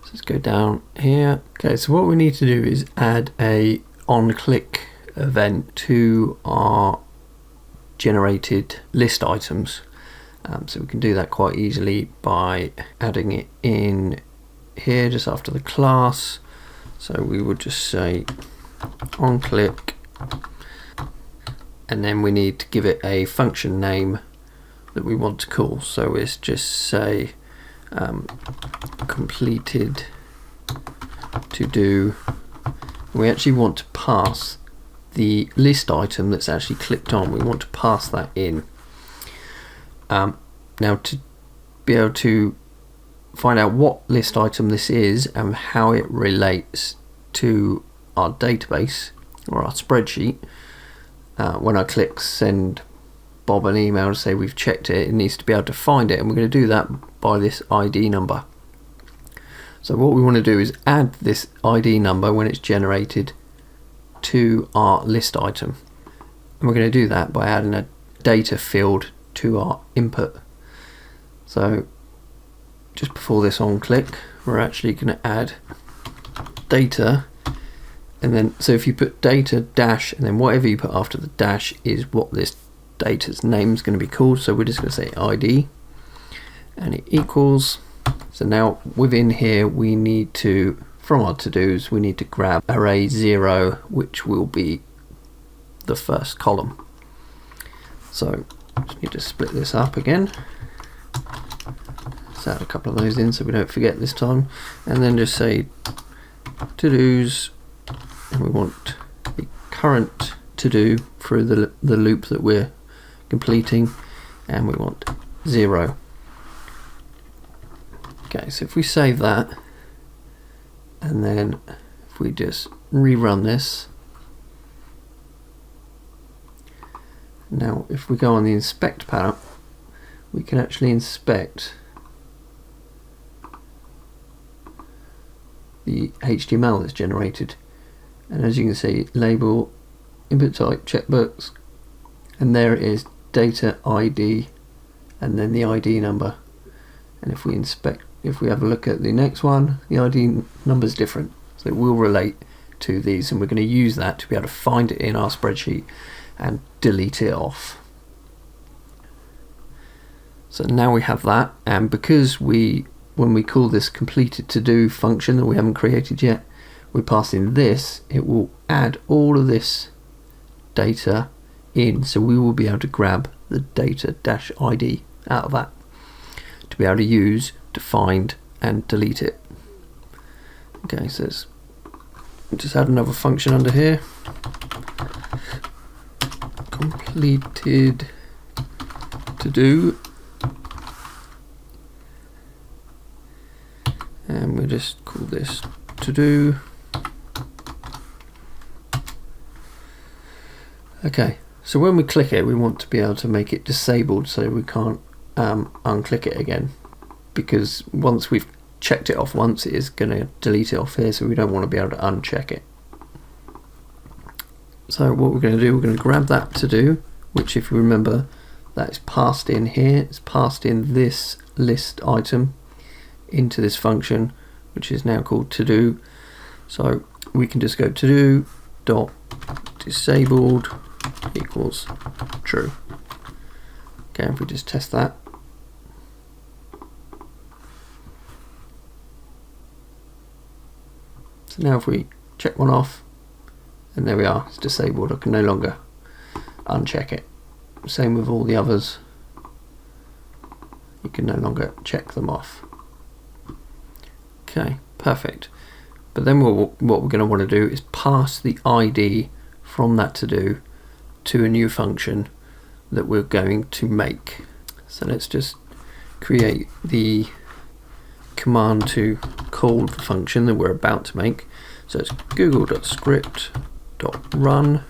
Let's go down here. Okay, so what we need to do is add a on-click event to our generated list items. So we can do that quite easily by adding it in here just after the class. So we would just say on click, and then we need to give it a function name that we want to call. So it's just say completed to do. We actually want to pass the list item that's actually clicked on. We want to pass that in. Now, to be able to find out what list item this is and how it relates to our database or our spreadsheet, when I click send Bob an email to say we've checked it, it needs to be able to find it, and we're going to do that by this ID number. So what we want to do is add this ID number when it's generated to our list item, and we're going to do that by adding a data field to our input. So just before this on click, we're actually going to add data, and then so if you put data dash and then whatever you put after the dash is what this data's name is going to be called. So we're just going to say ID, and it equals. So now within here we need to, from our to-dos, we need to grab array 0, which will be the first column. So just need to split this up again. Let's add a couple of those in so we don't forget this time, and then just say to-dos, and we want the current to-do through the loop that we're completing, and we want 0. Okay, so if we save that, and then if we just rerun this, now if we go on the inspect panel, we can actually inspect the HTML that's generated, and as you can see, label, input type, checkbox, and there it is, data ID, and then the ID number. And if we inspect, if we have a look at the next one, the ID number is different, so it will relate to these, and we're going to use that to be able to find it in our spreadsheet and delete it off. So now we have that, and because when we call this completed to do function that we haven't created yet, we pass in this, it will add all of this data in, so we will be able to grab the data dash ID out of that to be able to use to find and delete it. Okay, so let's just add another function under here, completed to do, and we'll just call this to do. Okay, so when we click it, we want to be able to make it disabled so we can't unclick it again, because once we've checked it off once, it is going to delete it off here, so we don't want to be able to uncheck it. So what we're going to do, we're going to grab that to do, which if you remember, that is passed in here, it's passed in this list item into this function, which is now called to do. So we can just go to do dot disabled equals true. Okay, if we just test that, so now if we check one off, and there we are, it's disabled, I can no longer uncheck it. Same with all the others, you can no longer check them off. Okay, perfect. But then what we're going to want to do is pass the ID from that to do to a new function that we're going to make. So let's just create the command to call the function that we're about to make. So it's google.script.run,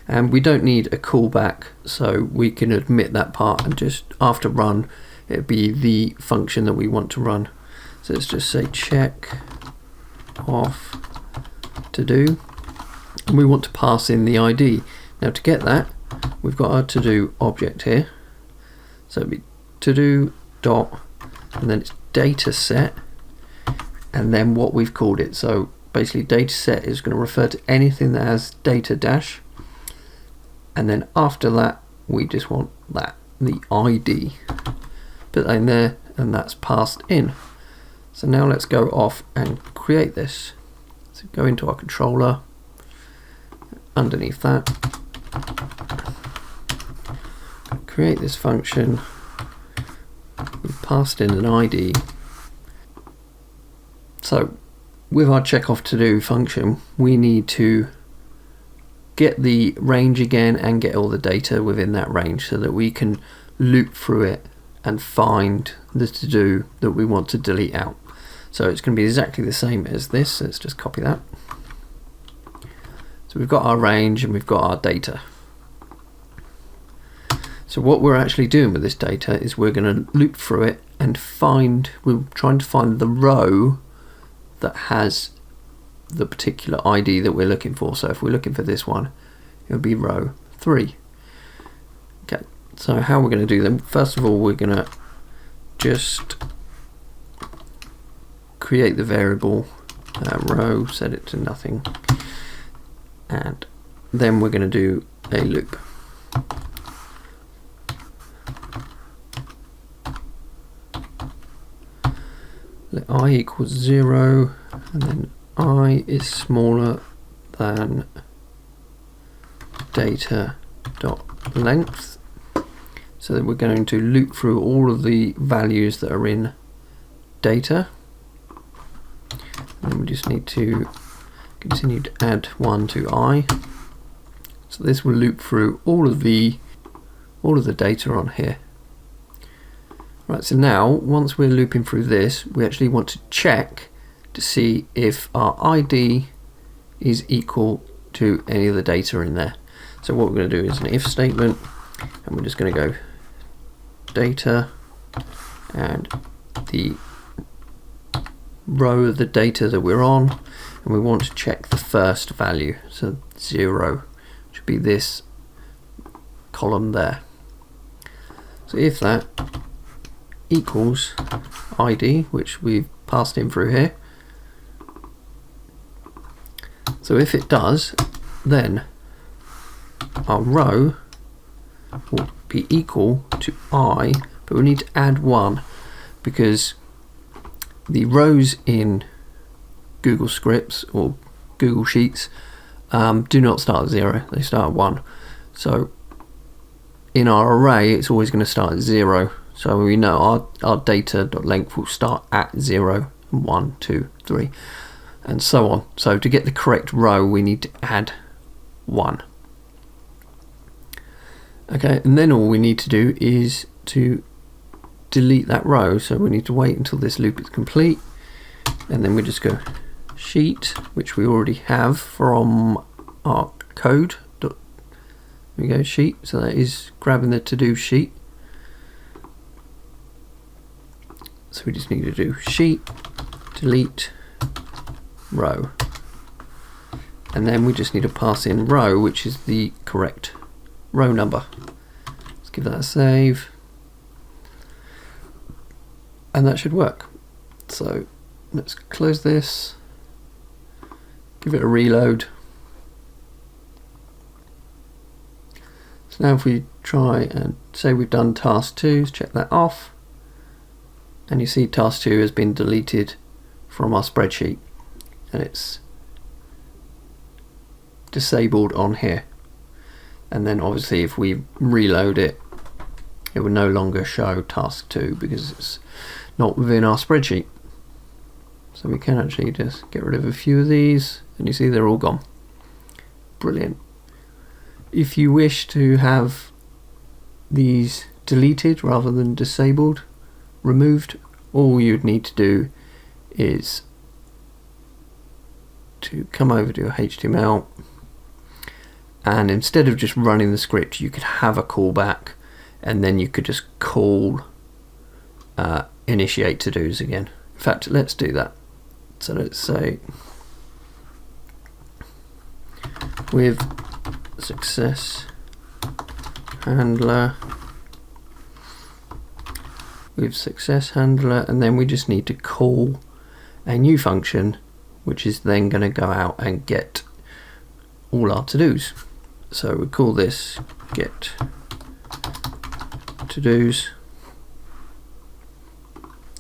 and we don't need a callback, so we can omit that part and just after run it'll be the function that we want to run. So let's just say check off to do, and we want to pass in the ID. Now to get that, we've got our to do object here, so it'll be to do dot, and then it's data set, and then what we've called it. So basically data set is going to refer to anything that has data dash, and then after that we just want that, the ID, put that in there, and that's passed in. So now let's go off and create this. So go into our controller, underneath that, create this function. We've passed in an ID. So with our checkoff to do function, we need to get the range again and get all the data within that range so that we can loop through it and find the to do that we want to delete out. So it's going to be exactly the same as this. Let's just copy that. So we've got our range and we've got our data. So what we're actually doing with this data is we're going to loop through it and we're trying to find the row that has the particular ID that we're looking for. So if we're looking for this one, it would be row 3. Okay, so how we're going to do them, first of all we're going to just create the variable row, set it to nothing, and then we're going to do a loop. Let I equals 0, and then I is smaller than data dot length, so that we're going to loop through all of the values that are in data, and then we just need to continue to add 1 to I. So this will loop through all of the data on here. Right, so now once we're looping through this, we actually want to check to see if our ID is equal to any of the data in there. So what we're going to do is an if statement, and we're just going to go data and the row of the data that we're on, and we want to check the first value, so 0 should be this column there. So if that equals ID, which we've passed in through here, so if it does, then our row will be equal to I, but we need to add 1 because the rows in Google Scripts or Google Sheets do not start at 0, they start at 1. So in our array it's always going to start at 0, so we know our data.length will start at 0, 1, 2, 3 and so on. So to get the correct row we need to add 1. Okay, and then all we need to do is to delete that row, so we need to wait until this loop is complete, and then we just go sheet, which we already have from our code. There we go, sheet, so that is grabbing the to do sheet. So we just need to do sheet delete row, and then we just need to pass in row, which is the correct row number. Let's give that a save, and that should work. So let's close this, give it a reload. So now if we try and say we've done task 2, check that off, and you see task 2 has been deleted from our spreadsheet and it's disabled on here. And then obviously if we reload it, it will no longer show task 2 because it's not within our spreadsheet. So we can actually just get rid of a few of these, and you see they're all gone. Brilliant. If you wish to have these deleted rather than disabled, removed, all you'd need to do is to come over to your HTML, and instead of just running the script you could have a callback, and then you could just call initiate to-dos again. In fact, let's do that. So let's say with success handler, and then we just need to call a new function which is then going to go out and get all our to-dos. So we call this get to-dos.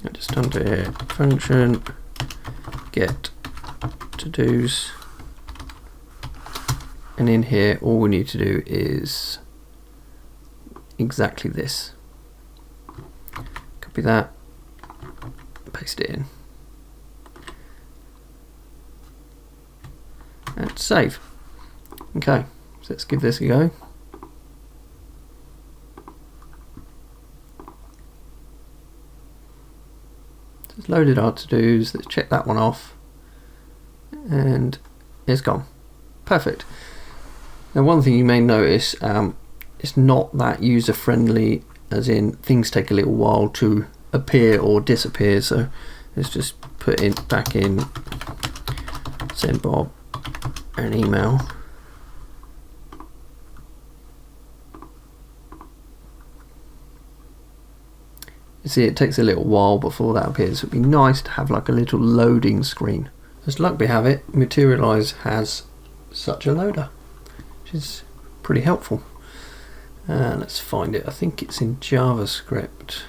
And just under here, function get to-dos. And in here, all we need to do is exactly this. Copy that, paste it in, and save. Okay, so let's give this a go. So it's loaded our to-dos. Let's check that one off, and it's gone. Perfect. Now, one thing you may notice, it's not that user-friendly, as in things take a little while to appear or disappear. So let's just put it back in, send Bob an email. You see, it takes a little while before that appears. It'd be nice to have like a little loading screen. As luck we have it, Materialize has such a loader, which is pretty helpful. Let's find it. I think it's in JavaScript.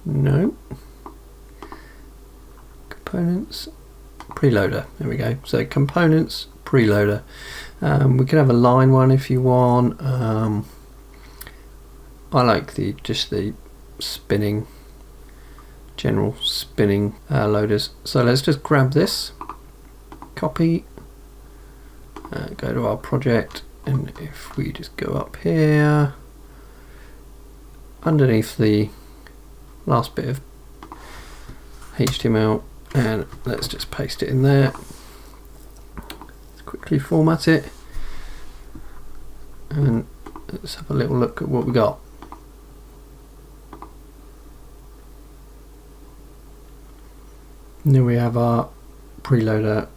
No. Components, preloader. There we go. So components, preloader. We can have a line one if you want. I like just the spinning, general spinning loaders. So let's just grab this, copy, go to our project, and if we just go up here underneath the last bit of HTML, and let's just paste it in there. Let's quickly format it, and let's have a little look at what we got. Now we have our preloader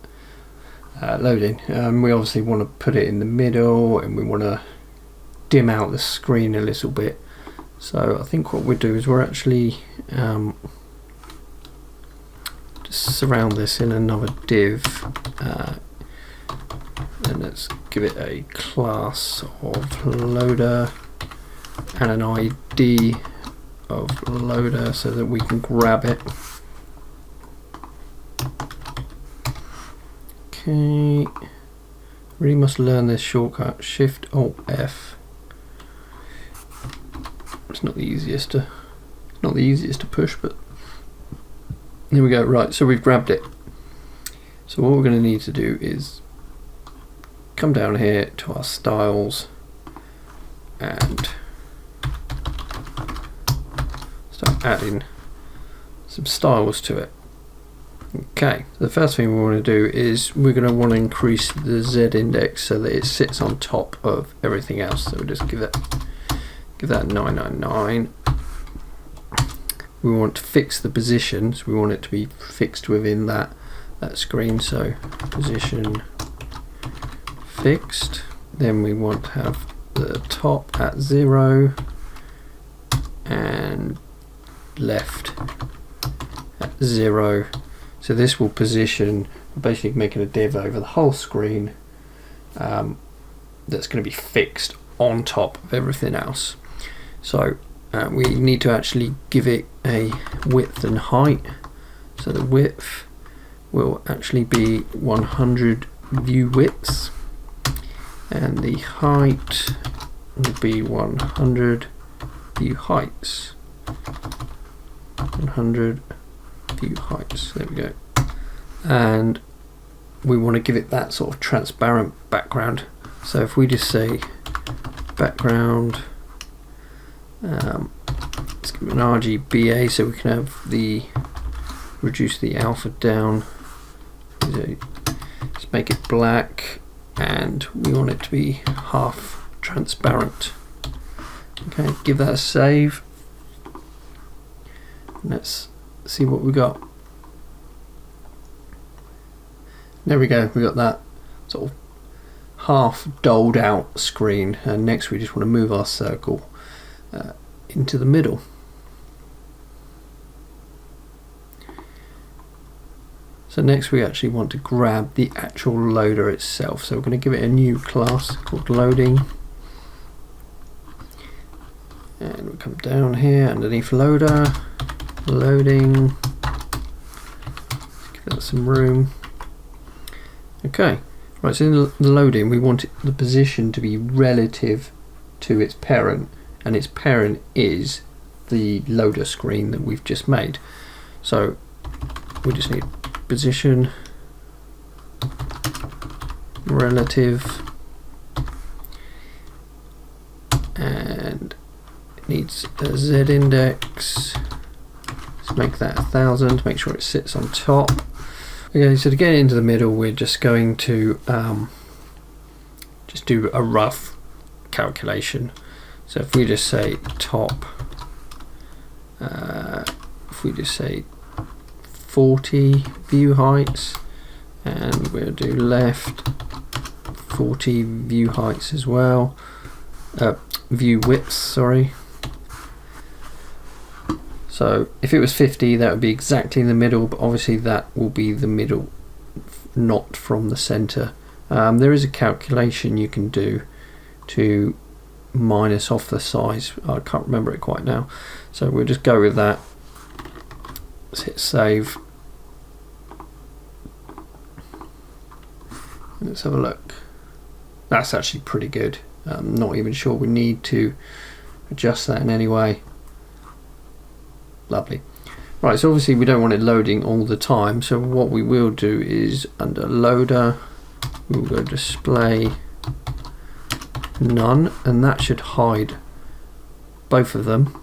loading. We obviously want to put it in the middle, and we want to dim out the screen a little bit. So I think what we'll do is we're actually just surround this in another div, and let's give it a class of loader and an ID of loader so that we can grab it. Okay, really must learn this shortcut, Shift Alt F. It's not the easiest to push, but here we go. Right, so we've grabbed it. So what we're going to need to do is come down here to our styles and start adding some styles to it. Okay, so the first thing we want to do is we're going to want to increase the Z index so that it sits on top of everything else. So we'll just give that 999. We want to fix the positions. We want it to be fixed within that screen. So position fixed. Then we want to have the top at 0 and left at 0. So this will position, basically making a div over the whole screen that's going to be fixed on top of everything else. So we need to actually give it a width and height. So the width will actually be 100 view widths, and the height will be 100 view heights. 100 view heights, there we go. And we want to give it that sort of transparent background. So if we just say background, let's give it an RGBA so we can have reduce the alpha down. Let's make it black, and we want it to be half transparent. Okay, give that a save. Let's see what we got. There we go, we got that sort of half doled out screen, and next we just want to move our circle into the middle. So next we actually want to grab the actual loader itself. So we're going to give it a new class called loading. And we'll come down here underneath loader, loading. Give that some room. Okay, right, so in the loading we want the position to be relative to its parent, and its parent is the loader screen that we've just made. So we just need position relative, and it needs a Z index. Let's make that 1000, make sure it sits on top. Okay, so to get into the middle we're just going to just do a rough calculation. So if we just say top, if we just say 40 view heights, and we'll do left 40 view heights as well, view widths, sorry. So if it was 50 that would be exactly in the middle, but obviously that will be the middle, not from the center. There is a calculation you can do to minus off the size. I can't remember it quite now, so we'll just go with that. Let's hit save. Let's have a look. That's actually pretty good. I'm not even sure we need to adjust that in any way. Lovely. Right, so obviously we don't want it loading all the time, so what we will do is under loader we'll go display none, and that should hide both of them.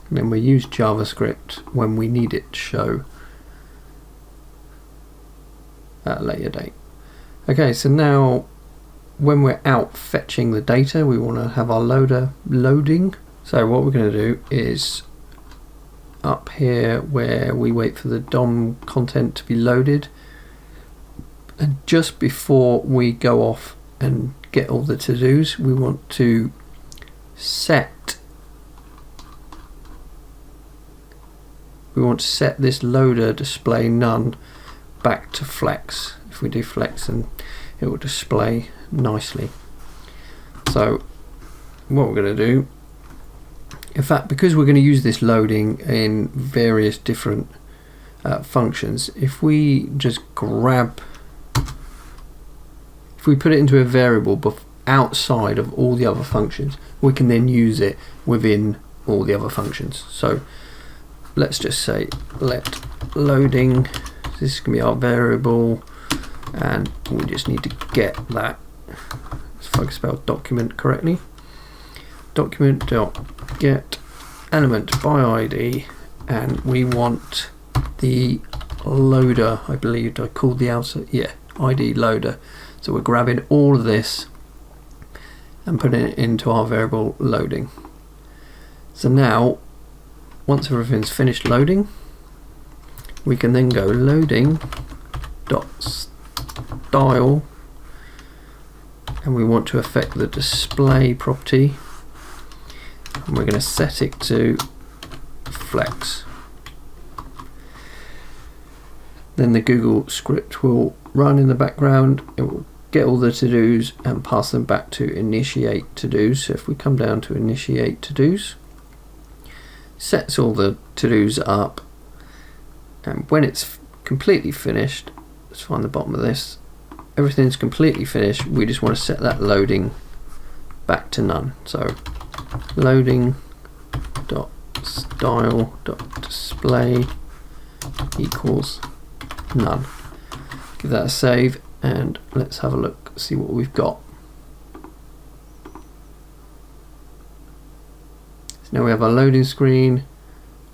And then we use JavaScript when we need it to show at a later date. Okay, so now when we're out fetching the data we want to have our loader loading. So what we're going to do is up here where we wait for the DOM content to be loaded, and just before we go off and get all the to-dos we want to set this loader display none back to flex. If we do flex, and it will display nicely. So what we're going to do, in fact, because we're going to use this loading in various different functions, if we just grab, if we put it into a variable outside of all the other functions, we can then use it within all the other functions. So let's just say let loading, this is going to be our variable, and we just need to get that, if I can spell document correctly, document dot get element by ID, and we want the loader, I believe I called the outer, yeah, ID loader. So we're grabbing all of this and putting it into our variable loading. So now once everything's finished loading we can then go loading dot style, and we want to affect the display property, and we're going to set it to flex. Then the Google script will run in the background. It will get all the to-dos and pass them back to initiate to-dos. So if we come down to initiate to-dos, sets all the to-dos up, and when it's completely finished, let's find the bottom of this, everything's completely finished, we just want to set that loading back to none. So loading dot style dot display equals none. Give that a save, and let's have a look, see what we've got. So now we have our loading screen.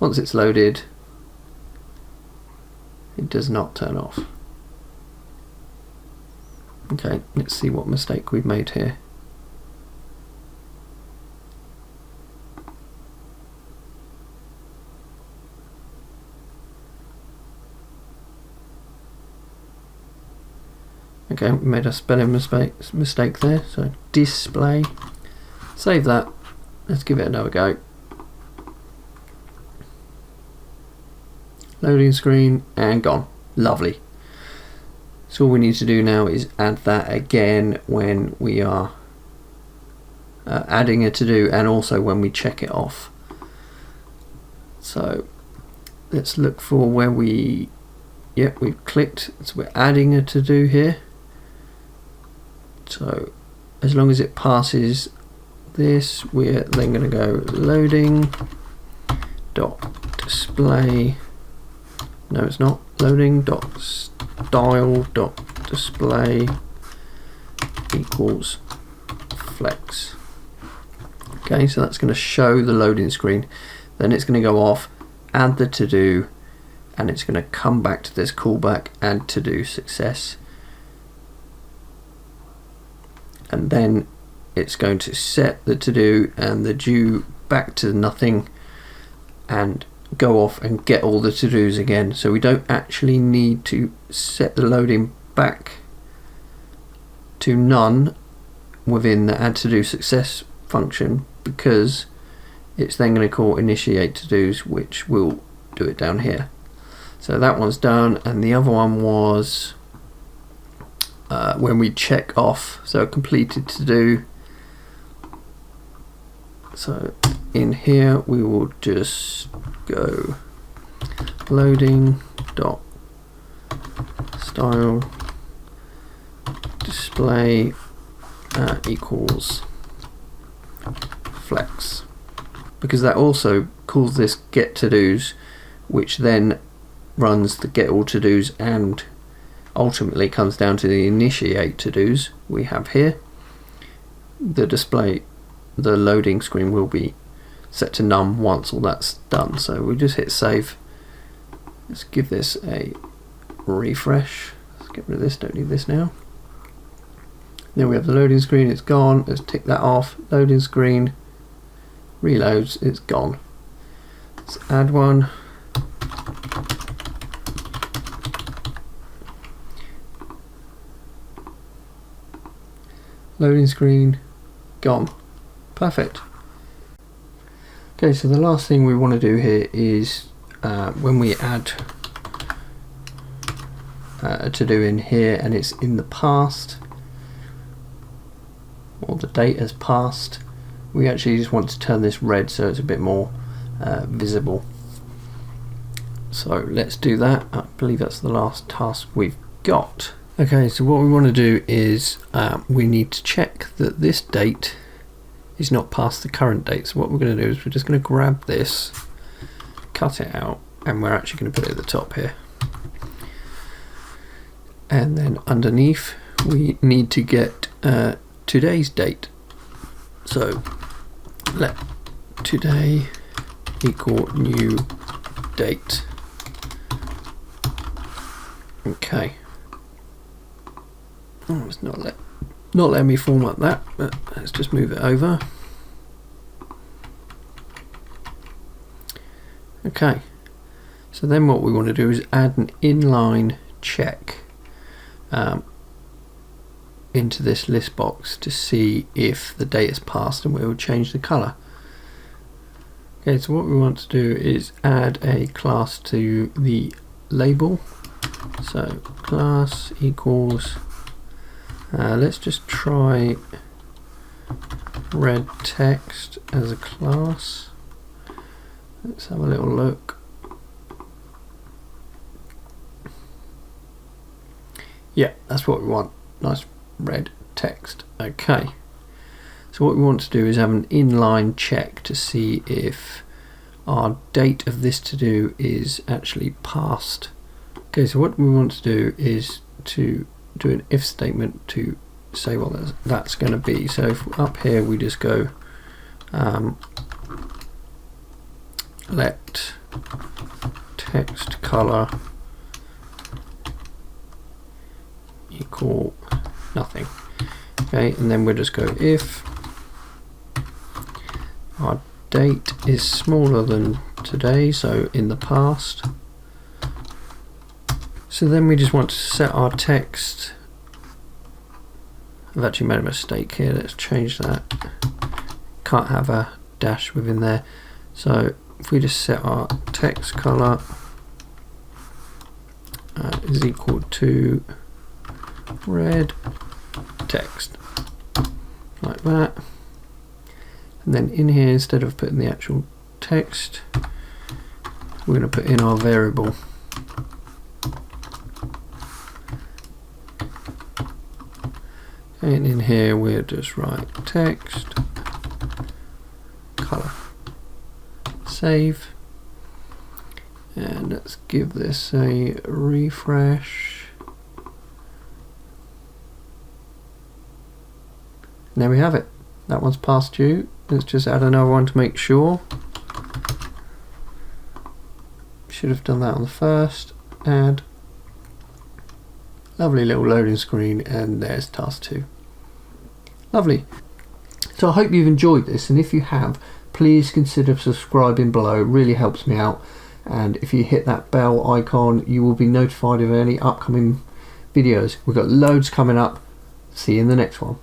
Once it's loaded, it does not turn off. Okay, let's see what mistake we've made here. Okay, we made a spelling mistake there, so display. Save that, let's give it another go. loading screen, and gone. Lovely. So all we need to do now is add that again when we are adding a to-do, and also when we check it off. So let's look for where we've clicked, so we're adding a to-do here. So as long as it passes this, we're then going to go loading dot display, no it's not, loading dot style dot display equals flex. Okay, so that's going to show the loading screen. Then it's going to go off, add the to-do, and it's going to come back to this callback, add to-do success. And then it's going to set the to-do and the due back to nothing and go off and get all the to-dos again. So we don't actually need to set the loading back to none within the add to-do success function, because it's then going to call initiate to-dos, which will do it down here. So that one's done, and the other one was when we check off, so completed to-do. So in here we will just go loading dot style display equals flex, because that also calls this get to-dos, which then runs the get all to-dos and ultimately comes down to the initiate to-dos we have here. The display, the loading screen will be set to none once all that's done. So we just hit save. Let's give this a refresh. Let's get rid of this, don't need this now. Then we have the loading screen, it's gone. Let's tick that off. Loading screen reloads, it's gone. Let's add one. Loading screen gone. Perfect. Okay, so the last thing we want to do here is when we add a to-do in here and it's in the past, or the date has passed, we actually just want to turn this red so it's a bit more visible. So let's do that. I believe that's the last task we've got. Okay, so what we want to do is we need to check that this date is not past the current date. So what we're going to do is we're just going to grab this, cut it out, and we're actually going to put it at the top here. And then underneath we need to get today's date. So let today equal new date. Okay. Oh, it's not letting me format that, but let's just move it over. Okay, so then what we want to do is add an inline check into this list box to see if the date has passed, and we will change the color. Okay, so what we want to do is add a class to the label. So class equals let's just try red text as a class. Let's have a little look. Yeah, that's what we want. Nice red text. Okay. So what we want to do is have an inline check to see if our date of this to do is actually passed. Okay, so what we want to do is to do an if statement to say what that's going to be. So if up here we just go let text color equal nothing. Okay, and then we'll just go if our date is smaller than today, so in the past. So then we just want to set our text. I've actually made a mistake here, let's change that. Can't have a dash within there. So if we just set our text color is equal to red text, like that. And then in here, instead of putting the actual text, we're going to put in our variable. And in here we'll just write text, color, save, and let's give this a refresh. And there we have it. That one's past due. Let's just add another one to make sure. Should have done that on the first. Add. Lovely little loading screen, and there's task 2. Lovely. So I hope you've enjoyed this, and if you have, please consider subscribing below. It really helps me out. And if you hit that bell icon, you will be notified of any upcoming videos. We've got loads coming up. See you in the next one.